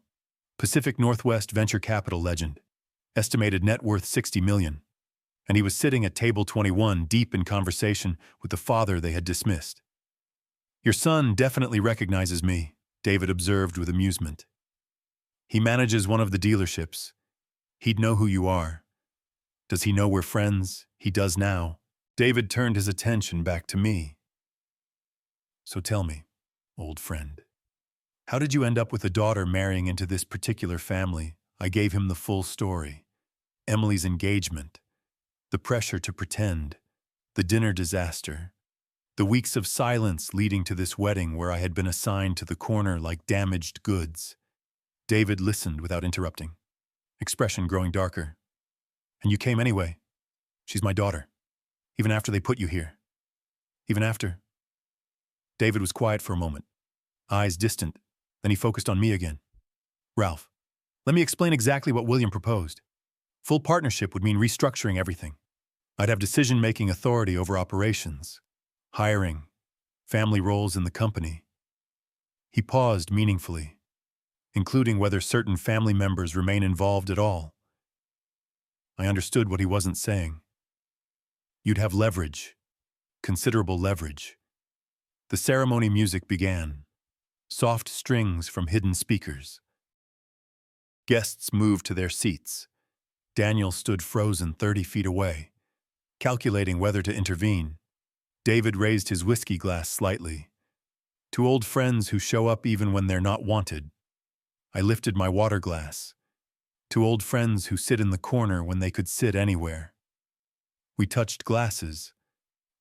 Pacific Northwest venture capital legend, estimated net worth $60 million. And he was sitting at table 21, deep in conversation with the father they had dismissed. Your son definitely recognizes me, David observed with amusement. He manages one of the dealerships. He'd know who you are. Does he know we're friends? He does now. David turned his attention back to me. So tell me, old friend, how did you end up with a daughter marrying into this particular family? I gave him the full story. Emily's engagement, the pressure to pretend, the dinner disaster, the weeks of silence leading to this wedding where I had been assigned to the corner like damaged goods. David listened without interrupting, expression growing darker. And you came anyway. She's my daughter. Even after they put you here. Even after. David was quiet for a moment, eyes distant. Then he focused on me again. Ralph, let me explain exactly what William proposed. Full partnership would mean restructuring everything. I'd have decision-making authority over operations, hiring, family roles in the company. He paused meaningfully, including whether certain family members remain involved at all. I understood what he wasn't saying. You'd have leverage, considerable leverage. The ceremony music began, soft strings from hidden speakers. Guests moved to their seats. Daniel stood frozen 30 feet away, calculating whether to intervene. David raised his whiskey glass slightly. To old friends who show up even when they're not wanted. I lifted my water glass. To old friends who sit in the corner when they could sit anywhere. We touched glasses.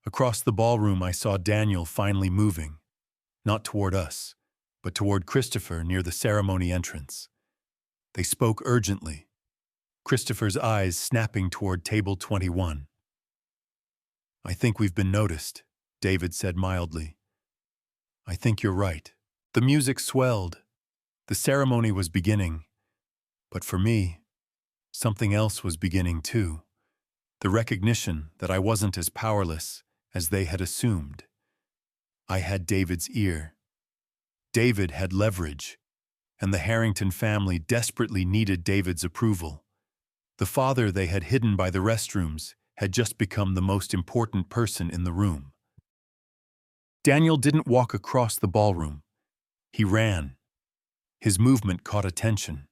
Across the ballroom I saw Daniel finally moving, not toward us, but toward Christopher near the ceremony entrance. They spoke urgently, Christopher's eyes snapping toward table 21. I think we've been noticed, David said mildly. I think you're right. The music swelled. The ceremony was beginning. But for me, something else was beginning too. The recognition that I wasn't as powerless as they had assumed. I had David's ear. David had leverage, and the Harrington family desperately needed David's approval. The father they had hidden by the restrooms had just become the most important person in the room. Daniel didn't walk across the ballroom. He ran. His movement caught attention.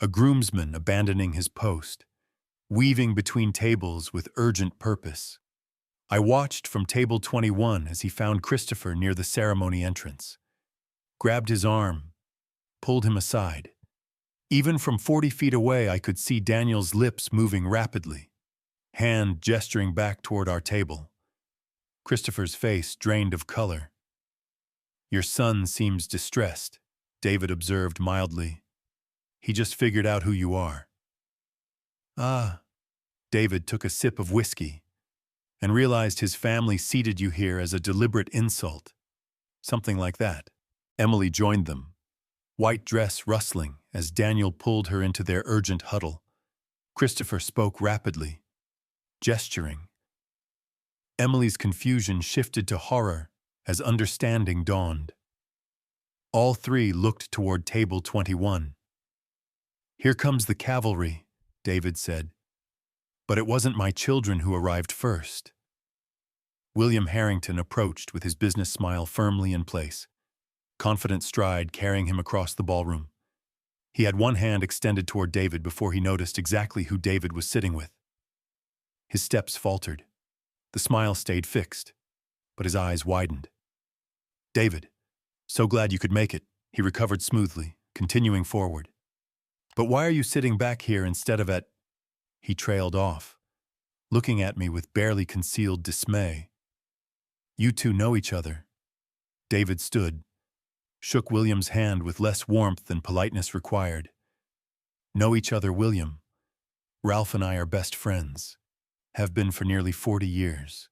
A groomsman abandoning his post, weaving between tables with urgent purpose. I watched from table 21 as he found Christopher near the ceremony entrance, grabbed his arm, pulled him aside. Even from 40 feet away, I could see Daniel's lips moving rapidly, hand gesturing back toward our table. Christopher's face drained of color. Your son seems distressed, David observed mildly. He just figured out who you are. Ah, David took a sip of whiskey and realized his family seated you here as a deliberate insult. Something like that. Emily joined them, white dress rustling as Daniel pulled her into their urgent huddle. Christopher spoke rapidly, gesturing. Emily's confusion shifted to horror as understanding dawned. All three looked toward table 21. Here comes the cavalry, David said. But it wasn't my children who arrived first. William Harrington approached with his business smile firmly in place, confident stride carrying him across the ballroom. He had one hand extended toward David before he noticed exactly who David was sitting with. His steps faltered. The smile stayed fixed, but his eyes widened. David, so glad you could make it. He recovered smoothly, continuing forward. But why are you sitting back here instead of at... He trailed off, looking at me with barely concealed dismay. You two know each other. David stood, shook William's hand with less warmth than politeness required. Know each other, William. Ralph and I are best friends. Have been for nearly 40 years.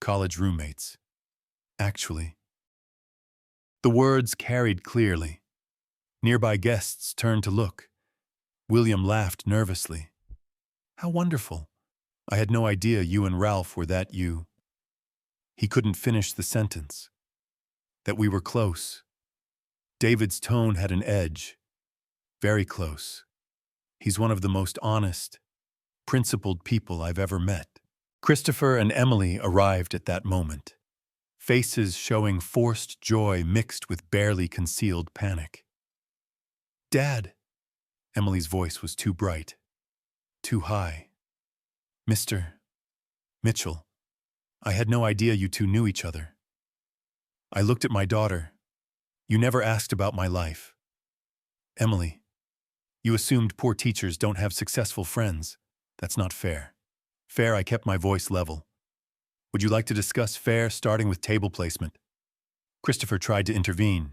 College roommates. Actually. The words carried clearly. Nearby guests turned to look. William laughed nervously. How wonderful. I had no idea you and Ralph were that you. He couldn't finish the sentence. That we were close. David's tone had an edge. Very close. He's one of the most honest, principled people I've ever met. Christopher and Emily arrived at that moment, faces showing forced joy mixed with barely concealed panic. Dad! Emily's voice was too bright, too high. Mr. Mitchell, I had no idea you two knew each other. I looked at my daughter. You never asked about my life. Emily, you assumed poor teachers don't have successful friends. That's not fair. Fair, I kept my voice level. Would you like to discuss fair, starting with table placement? Christopher tried to intervene.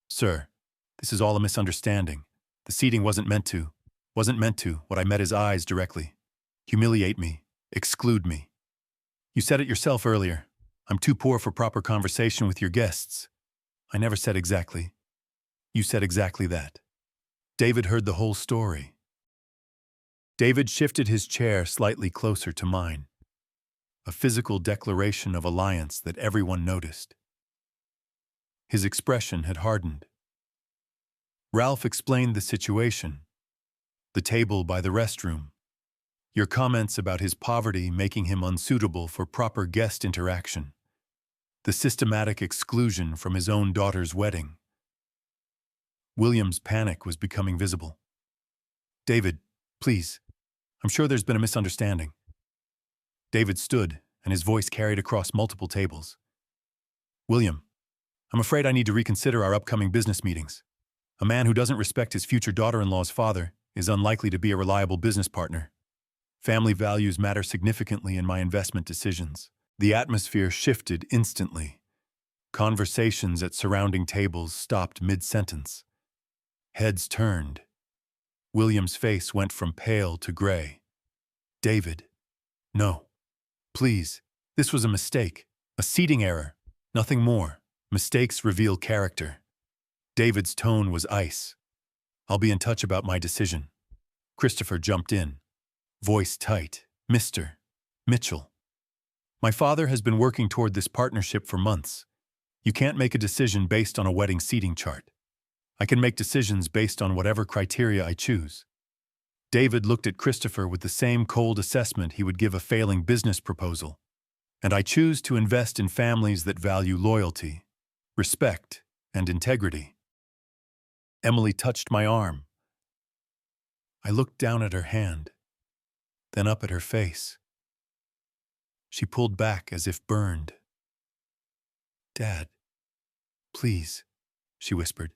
Sir, this is all a misunderstanding. The seating wasn't meant to. What I met his eyes directly. Humiliate me. Exclude me. You said it yourself earlier. I'm too poor for proper conversation with your guests. I never said exactly. You said exactly that. David heard the whole story. David shifted his chair slightly closer to mine. A physical declaration of alliance that everyone noticed. His expression had hardened. Ralph explained the situation. The table by the restroom. Your comments about his poverty making him unsuitable for proper guest interaction. The systematic exclusion from his own daughter's wedding. William's panic was becoming visible. David, please. I'm sure there's been a misunderstanding. David stood, and his voice carried across multiple tables. William, I'm afraid I need to reconsider our upcoming business meetings. A man who doesn't respect his future daughter-in-law's father is unlikely to be a reliable business partner. Family values matter significantly in my investment decisions. The atmosphere shifted instantly. Conversations at surrounding tables stopped mid-sentence. Heads turned. William's face went from pale to gray. David. No. Please. This was a mistake. A seating error. Nothing more. Mistakes reveal character. David's tone was ice. I'll be in touch about my decision. Christopher jumped in. Voice tight. Mr. Mitchell. My father has been working toward this partnership for months. You can't make a decision based on a wedding seating chart. I can make decisions based on whatever criteria I choose. David looked at Christopher with the same cold assessment he would give a failing business proposal. And I choose to invest in families that value loyalty, respect, and integrity. Emily touched my arm. I looked down at her hand, then up at her face. She pulled back as if burned. Dad, please, she whispered.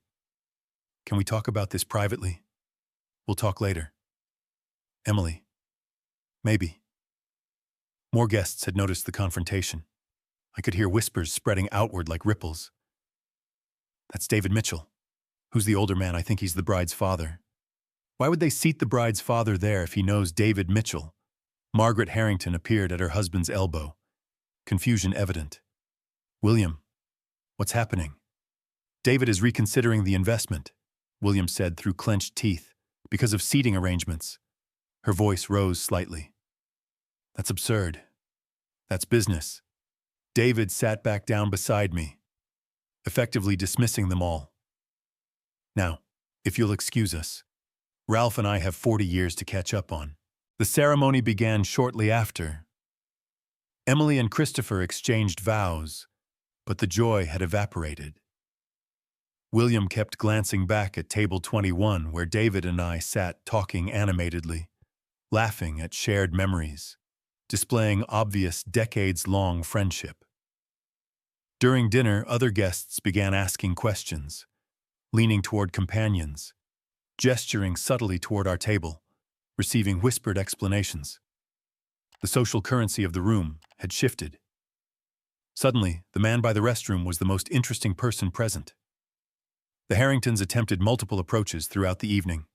Can we talk about this privately? We'll talk later. Emily, maybe. More guests had noticed the confrontation. I could hear whispers spreading outward like ripples. That's David Mitchell. Who's the older man? I think he's the bride's father. Why would they seat the bride's father there if he knows David Mitchell? Margaret Harrington appeared at her husband's elbow. Confusion evident. William, what's happening? David is reconsidering the investment, William said through clenched teeth, because of seating arrangements. Her voice rose slightly. That's absurd. That's business. David sat back down beside me, effectively dismissing them all. Now, if you'll excuse us, Ralph and I have 40 years to catch up on. The ceremony began shortly after. Emily and Christopher exchanged vows, but the joy had evaporated. William kept glancing back at table 21, where David and I sat talking animatedly, laughing at shared memories, displaying obvious decades-long friendship. During dinner, other guests began asking questions, leaning toward companions, gesturing subtly toward our table, receiving whispered explanations. The social currency of the room had shifted. Suddenly, the man by the restroom was the most interesting person present. The Harringtons attempted multiple approaches throughout the evening.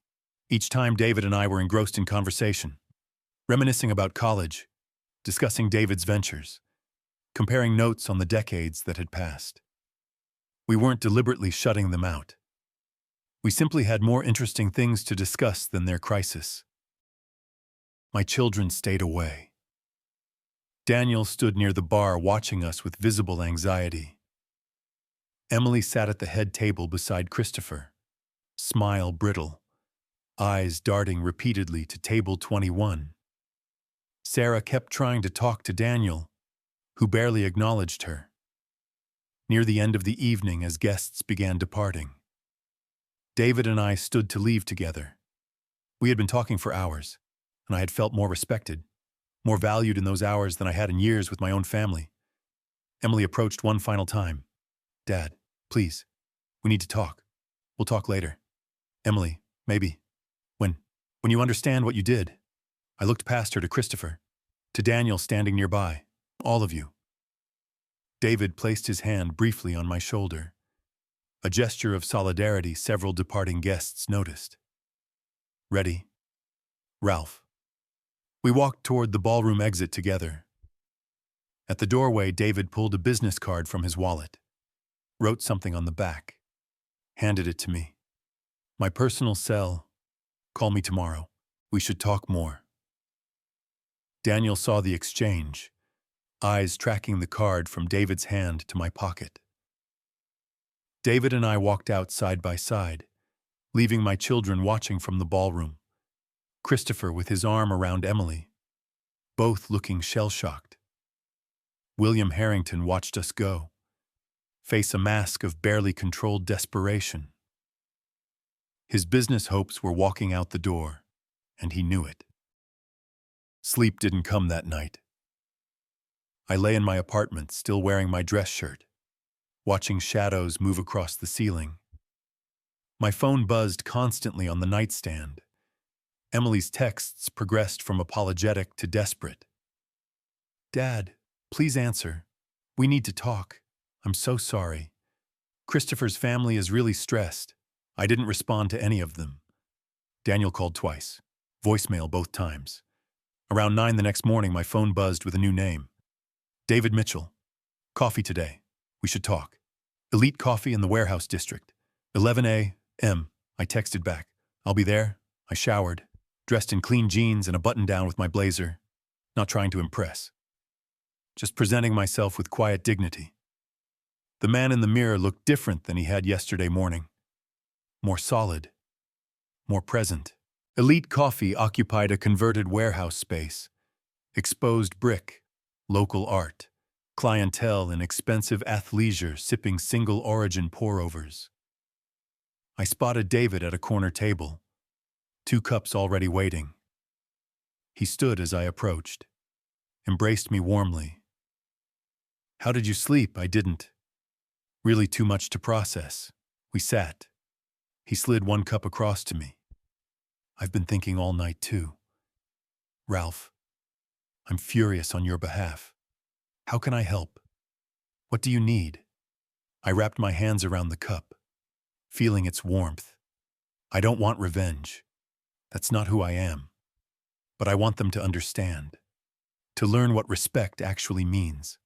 Each time David and I were engrossed in conversation, reminiscing about college, discussing David's ventures, comparing notes on the decades that had passed. We weren't deliberately shutting them out. We simply had more interesting things to discuss than their crisis. My children stayed away. Daniel stood near the bar watching us with visible anxiety. Emily sat at the head table beside Christopher, smile brittle, eyes darting repeatedly to table 21. Sarah kept trying to talk to Daniel, who barely acknowledged her. Near the end of the evening, as guests began departing, David and I stood to leave together. We had been talking for hours, and I had felt more respected, more valued in those hours than I had in years with my own family. Emily approached one final time. "Dad, please, we need to talk. We'll talk later." "Emily, maybe. When you understand what you did." I looked past her to Christopher, to Daniel standing nearby. "All of you." David placed his hand briefly on my shoulder, a gesture of solidarity several departing guests noticed. "Ready? Ralph." We walked toward the ballroom exit together. At the doorway, David pulled a business card from his wallet, wrote something on the back, handed it to me. "My personal cell. Call me tomorrow. We should talk more." Daniel saw the exchange, eyes tracking the card from David's hand to my pocket. David and I walked out side by side, leaving my children watching from the ballroom. Christopher with his arm around Emily, both looking shell-shocked. William Harrington watched us go, face a mask of barely controlled desperation. His business hopes were walking out the door, and he knew it. Sleep didn't come that night. I lay in my apartment, still wearing my dress shirt, watching shadows move across the ceiling. My phone buzzed constantly on the nightstand. Emily's texts progressed from apologetic to desperate. "Dad, please answer. We need to talk. I'm so sorry. Christopher's family is really stressed." I didn't respond to any of them. Daniel called twice, voicemail both times. Around 9 the next morning, my phone buzzed with a new name. "David Mitchell. Coffee today. We should talk. Elite Coffee in the Warehouse District. 11 a.m. I texted back. "I'll be there." I showered, dressed in clean jeans and a button-down with my blazer, not trying to impress, just presenting myself with quiet dignity. The man in the mirror looked different than he had yesterday morning. More solid, more present. Elite Coffee occupied a converted warehouse space, exposed brick, local art, clientele in expensive athleisure sipping single-origin pour-overs. I spotted David at a corner table, 2 cups already waiting. He stood as I approached, embraced me warmly. "How did you sleep?" I didn't. Really too much to process. We sat. He slid 1 cup across to me. "I've been thinking all night too. Ralph, I'm furious on your behalf. How can I help? What do you need?" I wrapped my hands around the cup, feeling its warmth. "I don't want revenge. That's not who I am. But I want them to understand, to learn what respect actually means."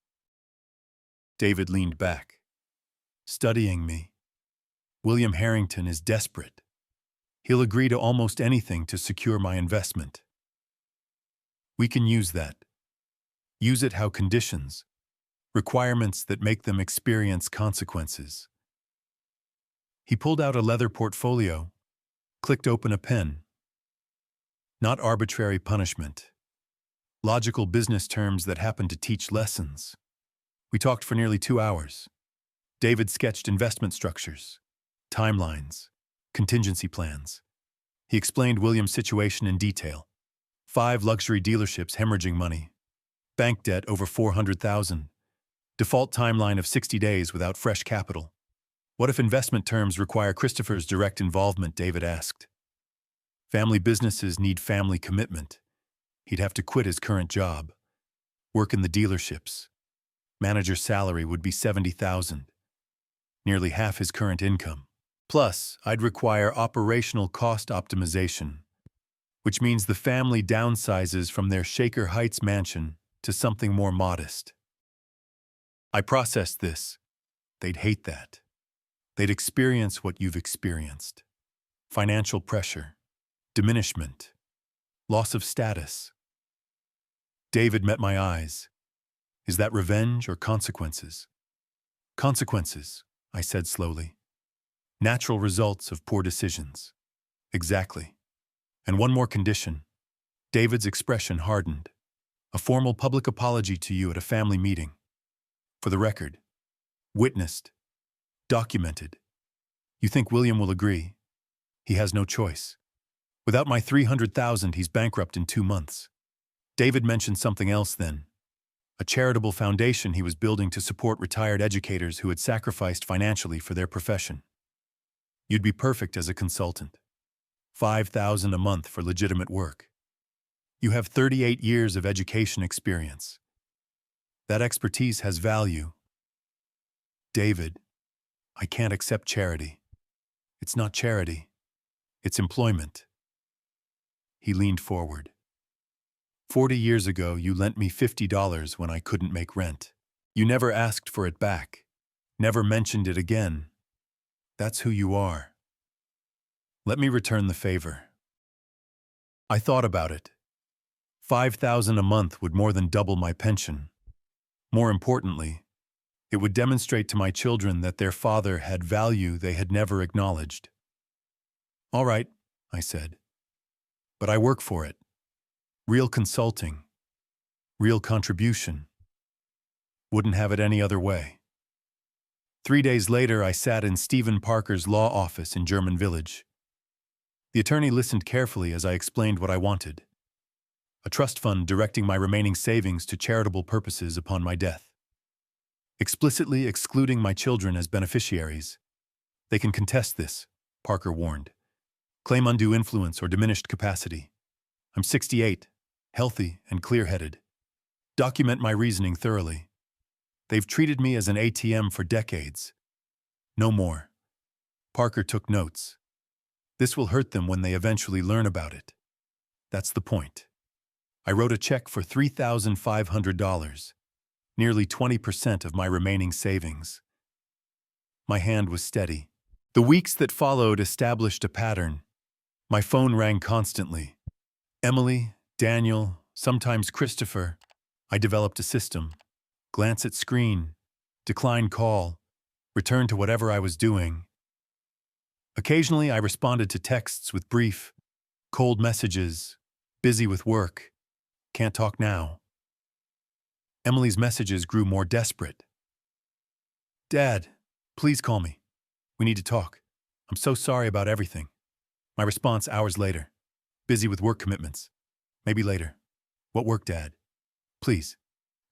David leaned back, studying me. William Harrington is desperate. He'll agree to almost anything to secure my investment. We can use that. Use it how conditions, requirements that make them experience consequences. He pulled out a leather portfolio, clicked open a pen. Not arbitrary punishment. Logical business terms that happen to teach lessons. We talked for nearly 2 hours. David sketched investment structures, timelines, contingency plans. He explained William's situation in detail. 5 luxury dealerships hemorrhaging money. Bank debt over $400,000. Default timeline of 60 days without fresh capital. What if investment terms require Christopher's direct involvement, David asked. Family businesses need family commitment. He'd have to quit his current job, work in the dealerships. Manager's salary would be $70,000, nearly half his current income. Plus, I'd require operational cost optimization, which means the family downsizes from their Shaker Heights mansion to something more modest. I processed this. They'd hate that. They'd experience what you've experienced. Financial pressure, diminishment, loss of status. David met my eyes. Is that revenge or consequences? Consequences, I said slowly. Natural results of poor decisions. Exactly. And one more condition. David's expression hardened. A formal public apology to you at a family meeting. For the record. Witnessed. Documented. You think William will agree? He has no choice. Without my $300,000, he's bankrupt in 2 months. David mentioned something else then. A charitable foundation he was building to support retired educators who had sacrificed financially for their profession. You'd be perfect as a consultant. $5,000 a month for legitimate work. You have 38 years of education experience. That expertise has value. David, I can't accept charity. It's not charity. It's employment. He leaned forward. 40 years ago, you lent me $50 when I couldn't make rent. You never asked for it back. Never mentioned it again. That's who you are. Let me return the favor. I thought about it. $5,000 a month would more than double my pension. More importantly, it would demonstrate to my children that their father had value they had never acknowledged. All right, I said. But I work for it. Real consulting. Real contribution. Wouldn't have it any other way. 3 days later, I sat in Stephen Parker's law office in German Village. The attorney listened carefully as I explained what I wanted. A trust fund directing my remaining savings to charitable purposes upon my death. Explicitly excluding my children as beneficiaries. They can contest this, Parker warned. Claim undue influence or diminished capacity. I'm 68, healthy and clear-headed. Document my reasoning thoroughly. They've treated me as an ATM for decades. No more. Parker took notes. This will hurt them when they eventually learn about it. That's the point. I wrote a check for $3,500, nearly 20% of my remaining savings. My hand was steady. The weeks that followed established a pattern. My phone rang constantly. Emily, Daniel, sometimes Christopher. I developed a system. Glance at screen, decline call, return to whatever I was doing. Occasionally, I responded to texts with brief, cold messages, busy with work, can't talk now. Emily's messages grew more desperate. Dad, please call me. We need to talk. I'm so sorry about everything. My response hours later. Busy with work commitments. Maybe later. What work, Dad? Please.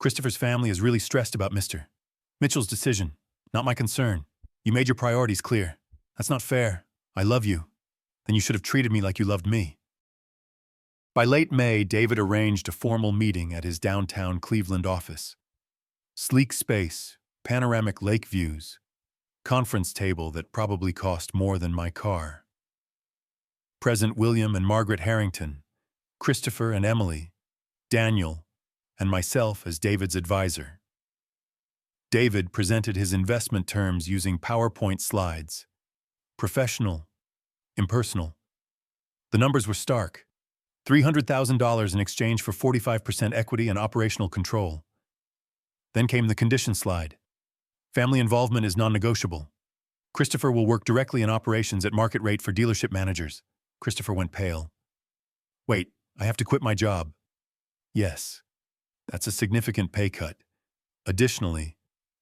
Christopher's family is really stressed about Mr. Mitchell's decision. Not my concern. You made your priorities clear. That's not fair. I love you. Then you should have treated me like you loved me. By late May, David arranged a formal meeting at his downtown Cleveland office. Sleek space, panoramic lake views, conference table that probably cost more than my car. Present William and Margaret Harrington, Christopher and Emily, Daniel, and myself as David's advisor. David presented his investment terms using PowerPoint slides. Professional, impersonal. The numbers were stark. $300,000 in exchange for 45% equity and operational control. Then came the condition slide. Family involvement is non-negotiable. Christopher will work directly in operations at market rate for dealership managers. Christopher went pale. Wait, I have to quit my job. Yes, that's a significant pay cut. Additionally,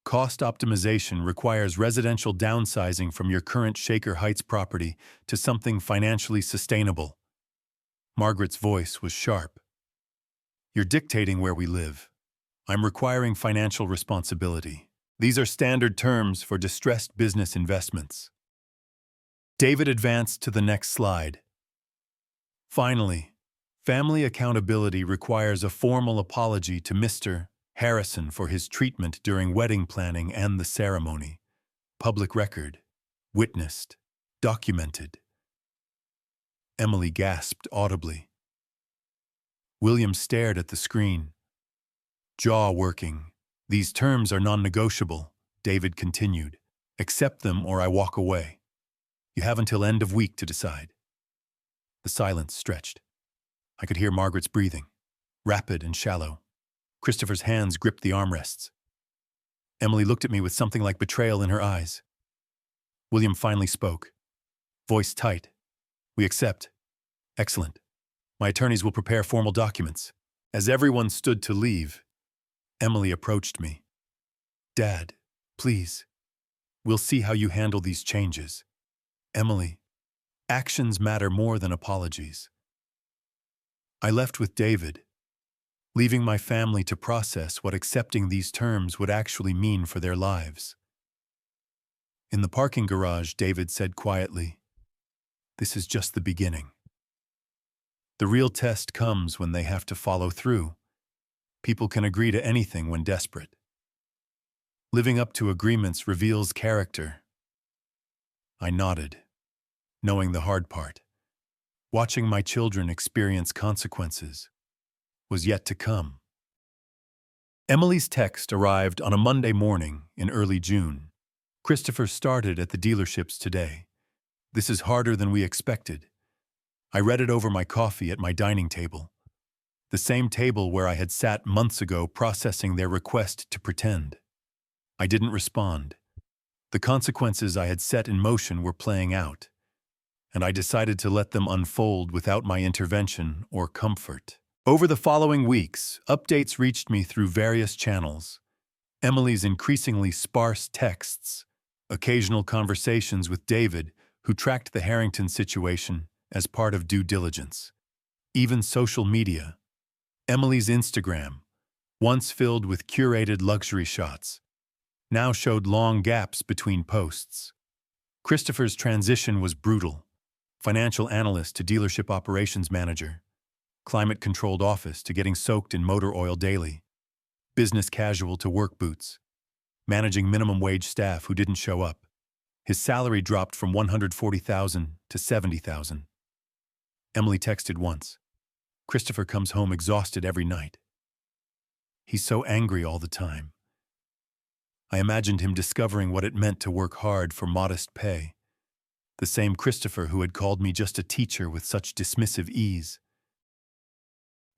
cost optimization requires residential downsizing from your current Shaker Heights property to something financially sustainable. Margaret's voice was sharp. You're dictating where we live. I'm requiring financial responsibility. These are standard terms for distressed business investments. David advanced to the next slide. Finally, family accountability requires a formal apology to Mr. Harrison for his treatment during wedding planning and the ceremony. Public record. Witnessed. Documented. Emily gasped audibly. William stared at the screen, jaw working. These terms are non-negotiable, David continued. Accept them or I walk away. You have until end of week to decide. The silence stretched. I could hear Margaret's breathing, rapid and shallow. Christopher's hands gripped the armrests. Emily looked at me with something like betrayal in her eyes. William finally spoke, voice tight. We accept. Excellent. My attorneys will prepare formal documents. As everyone stood to leave, Emily approached me. Dad, please. We'll see how you handle these changes. Emily, actions matter more than apologies. I left with David, leaving my family to process what accepting these terms would actually mean for their lives. In the parking garage, David said quietly, "This is just the beginning. The real test comes when they have to follow through. People can agree to anything when desperate. Living up to agreements reveals character." I nodded, knowing the hard part. Watching my children experience consequences was yet to come. Emily's text arrived on a Monday morning in early June. Christopher started at the dealerships today. This is harder than we expected. I read it over my coffee at my dining table, the same table where I had sat months ago processing their request to pretend. I didn't respond. The consequences I had set in motion were playing out, and I decided to let them unfold without my intervention or comfort. Over the following weeks, updates reached me through various channels. Emily's increasingly sparse texts, occasional conversations with David, who tracked the Harrington situation as part of due diligence. Even social media. Emily's Instagram, once filled with curated luxury shots, now showed long gaps between posts. Christopher's transition was brutal. Financial analyst to dealership operations manager. Climate-controlled office to getting soaked in motor oil daily. Business casual to work boots. Managing minimum wage staff who didn't show up. His salary dropped from $140,000 to $70,000. Emily texted once. Christopher comes home exhausted every night. He's so angry all the time. I imagined him discovering what it meant to work hard for modest pay. The same Christopher who had called me just a teacher with such dismissive ease.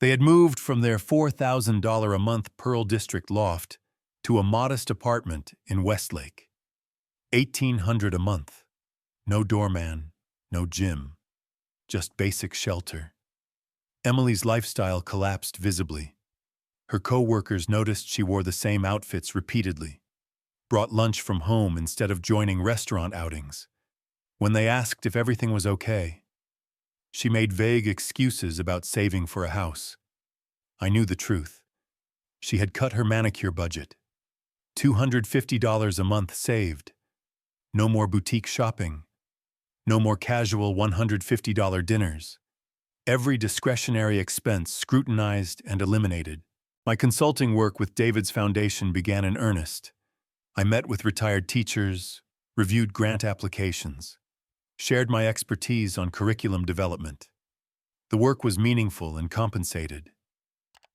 They had moved from their $4,000 a month Pearl District loft to a modest apartment in Westlake. $1,800 a month. No doorman, no gym, just basic shelter. Emily's lifestyle collapsed visibly. Her co-workers noticed she wore the same outfits repeatedly, brought lunch from home instead of joining restaurant outings. When they asked if everything was okay, she made vague excuses about saving for a house. I knew the truth. She had cut her manicure budget. $250 a month saved. No more boutique shopping. No more casual $150 dinners. Every discretionary expense scrutinized and eliminated. My consulting work with David's Foundation began in earnest. I met with retired teachers, reviewed grant applications, shared my expertise on curriculum development. The work was meaningful and compensated.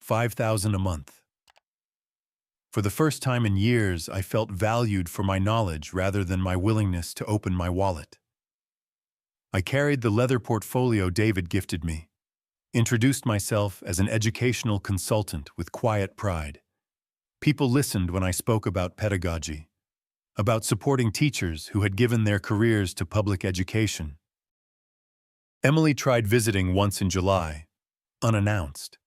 $5,000 a month. For the first time in years, I felt valued for my knowledge rather than my willingness to open my wallet. I carried the leather portfolio David gifted me, introduced myself as an educational consultant with quiet pride. People listened when I spoke about pedagogy, about supporting teachers who had given their careers to public education. Emily tried visiting once in July, unannounced.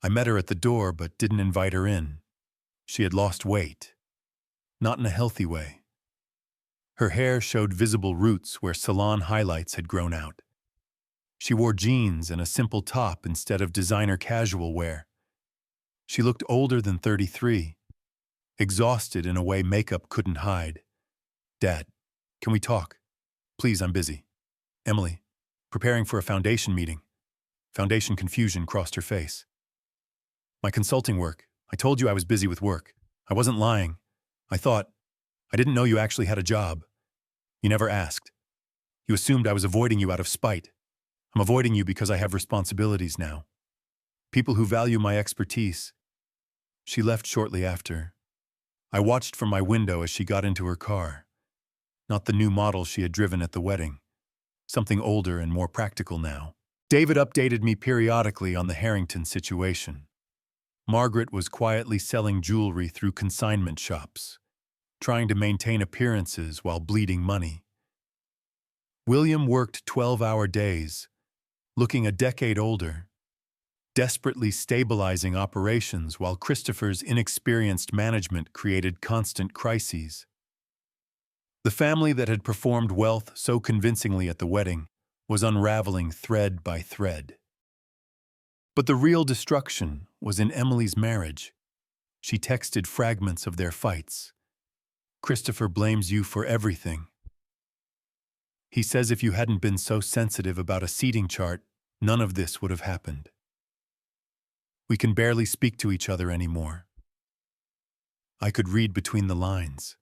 I met her at the door but didn't invite her in. She had lost weight, not in a healthy way. Her hair showed visible roots where salon highlights had grown out. She wore jeans and a simple top instead of designer casual wear. She looked older than 33, exhausted in a way makeup couldn't hide. "Dad, can we talk? Please, I'm busy." "Emily, preparing for a foundation meeting." Foundation confusion crossed her face. "My consulting work. I told you I was busy with work. I wasn't lying. I didn't know you actually had a job. You never asked. You assumed I was avoiding you out of spite. I'm avoiding you because I have responsibilities now. People who value my expertise." She left shortly after. I watched from my window as she got into her car. Not the new model she had driven at the wedding. Something older and more practical now. David updated me periodically on the Harrington situation. Margaret was quietly selling jewelry through consignment shops, trying to maintain appearances while bleeding money. William worked 12-hour days, looking a decade older, desperately stabilizing operations while Christopher's inexperienced management created constant crises. The family that had performed wealth so convincingly at the wedding was unraveling thread by thread. But the real destruction was in Emily's marriage. She texted fragments of their fights. "Christopher blames you for everything. He says if you hadn't been so sensitive about a seating chart, none of this would have happened. We can barely speak to each other anymore." I could read between the lines.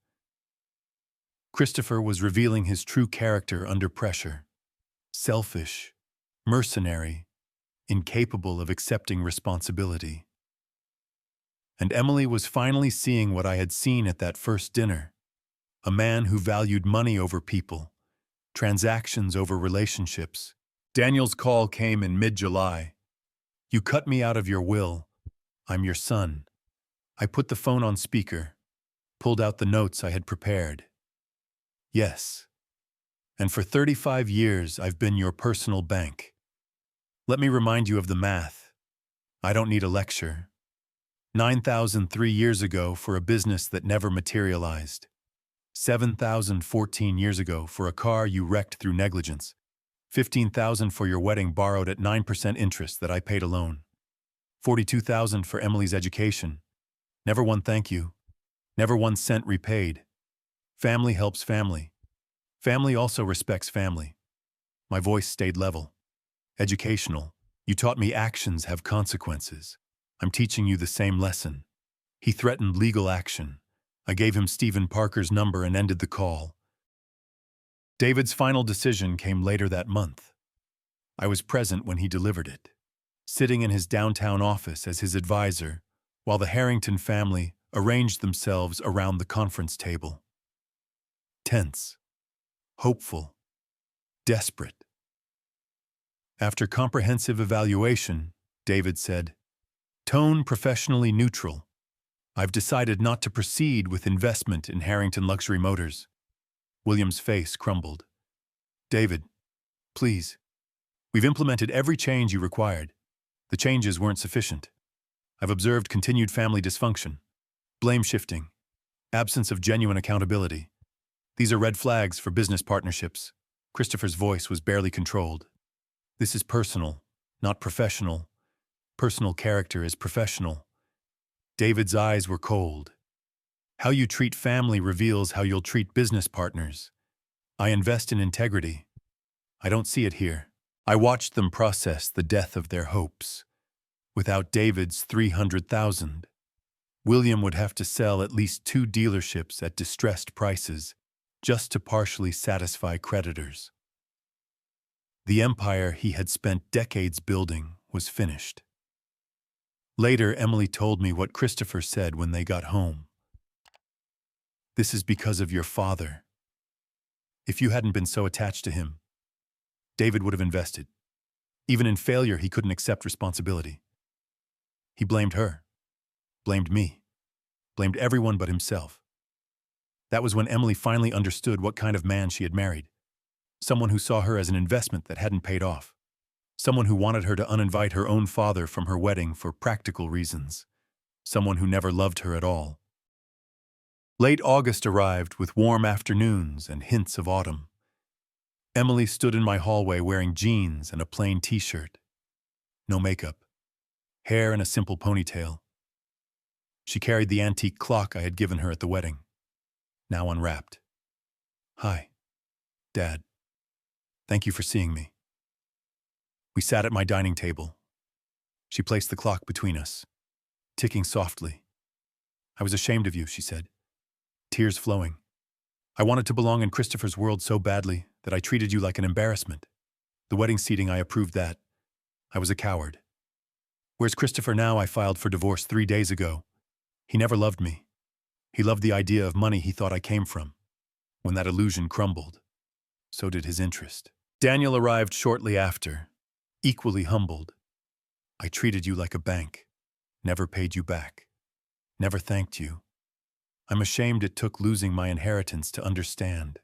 Christopher was revealing his true character under pressure. Selfish, mercenary, incapable of accepting responsibility. And Emily was finally seeing what I had seen at that first dinner. A man who valued money over people, transactions over relationships. Daniel's call came in mid-July. "You cut me out of your will. I'm your son." I put the phone on speaker, pulled out the notes I had prepared. "Yes. And for 35 years, I've been your personal bank. Let me remind you of the math. I don't need a lecture. 9,003 years ago for a business that never materialized. 7,014 years ago for a car you wrecked through negligence. 15,000 for your wedding borrowed at 9% interest that I paid alone. 42,000 for Emily's education. Never one thank you. Never 1 cent repaid. Family helps family. Family also respects family." My voice stayed level. "Educational. You taught me actions have consequences. I'm teaching you the same lesson." He threatened legal action. I gave him Stephen Parker's number and ended the call. David's final decision came later that month. I was present when he delivered it, sitting in his downtown office as his advisor, while the Harrington family arranged themselves around the conference table. Tense, hopeful, desperate. After comprehensive evaluation, David said, "Tone professionally neutral. I've decided not to proceed with investment in Harrington Luxury Motors." William's face crumbled. "David, please. We've implemented every change you required. The changes weren't sufficient. I've observed continued family dysfunction, blame shifting, absence of genuine accountability. These are red flags for business partnerships." Christopher's voice was barely controlled. "This is personal, not professional. Personal character is professional." David's eyes were cold. "How you treat family reveals how you'll treat business partners. I invest in integrity. I don't see it here." I watched them process the death of their hopes. Without David's 300,000, William would have to sell at least 2 dealerships at distressed prices just to partially satisfy creditors. The empire he had spent decades building was finished. Later, Emily told me what Christopher said when they got home. "This is because of your father. If you hadn't been so attached to him, David would have invested. Even in failure, he couldn't accept responsibility. He blamed her, blamed me, blamed everyone but himself." That was when Emily finally understood what kind of man she had married. Someone who saw her as an investment that hadn't paid off. Someone who wanted her to uninvite her own father from her wedding for practical reasons. Someone who never loved her at all. Late August arrived with warm afternoons and hints of autumn. Emily stood in my hallway wearing jeans and a plain t-shirt. No makeup. Hair in a simple ponytail. She carried the antique clock I had given her at the wedding, now unwrapped. "Hi, Dad. Thank you for seeing me." We sat at my dining table. She placed the clock between us, ticking softly. "I was ashamed of you," she said, tears flowing. "I wanted to belong in Christopher's world so badly that I treated you like an embarrassment. The wedding seating, I approved that. I was a coward. Where's Christopher now? I filed for divorce 3 days ago. He never loved me. He loved the idea of money he thought I came from. When that illusion crumbled, so did his interest." Daniel arrived shortly after, equally humbled. "I treated you like a bank, never paid you back, never thanked you. I'm ashamed it took losing my inheritance to understand.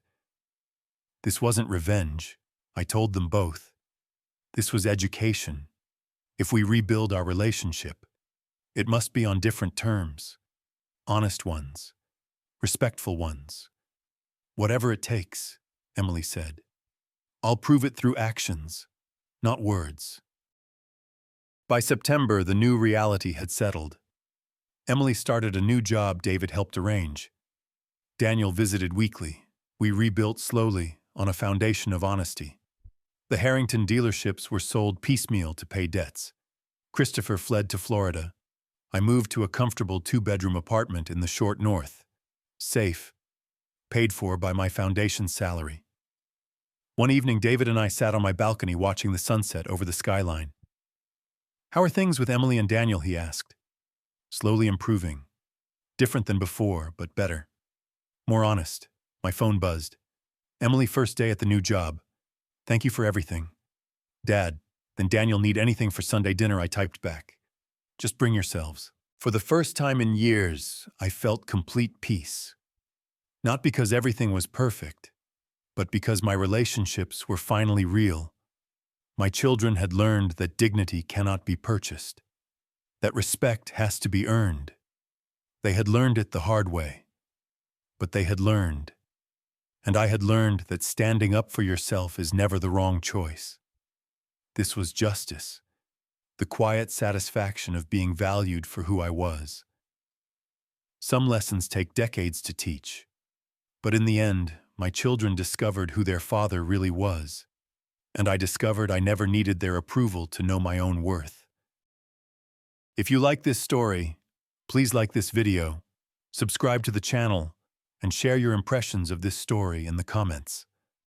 This wasn't revenge. I told them both. This was education. If we rebuild our relationship, it must be on different terms, honest ones, respectful ones. Whatever it takes," Emily said. "I'll prove it through actions, not words." By September, the new reality had settled. Emily started a new job David helped arrange. Daniel visited weekly. We rebuilt slowly on a foundation of honesty. The Harrington dealerships were sold piecemeal to pay debts. Christopher fled to Florida. I moved to a comfortable 2-bedroom apartment in the short north. Safe, paid for by my foundation's salary. One evening, David and I sat on my balcony watching the sunset over the skyline. "How are things with Emily and Daniel?" he asked. "Slowly improving. Different than before, but better. More honest." My phone buzzed. "Emily, first day at the new job. Thank you for everything." "Dad, then Daniel need anything for Sunday dinner?" I typed back. "Just bring yourselves." For the first time in years, I felt complete peace. Not because everything was perfect, but because my relationships were finally real. My children had learned that dignity cannot be purchased, that respect has to be earned. They had learned it the hard way, but they had learned. And I had learned that standing up for yourself is never the wrong choice. This was justice, the quiet satisfaction of being valued for who I was. Some lessons take decades to teach, but in the end, my children discovered who their father really was, and I discovered I never needed their approval to know my own worth. If you like this story, please like this video, subscribe to the channel, and share your impressions of this story in the comments.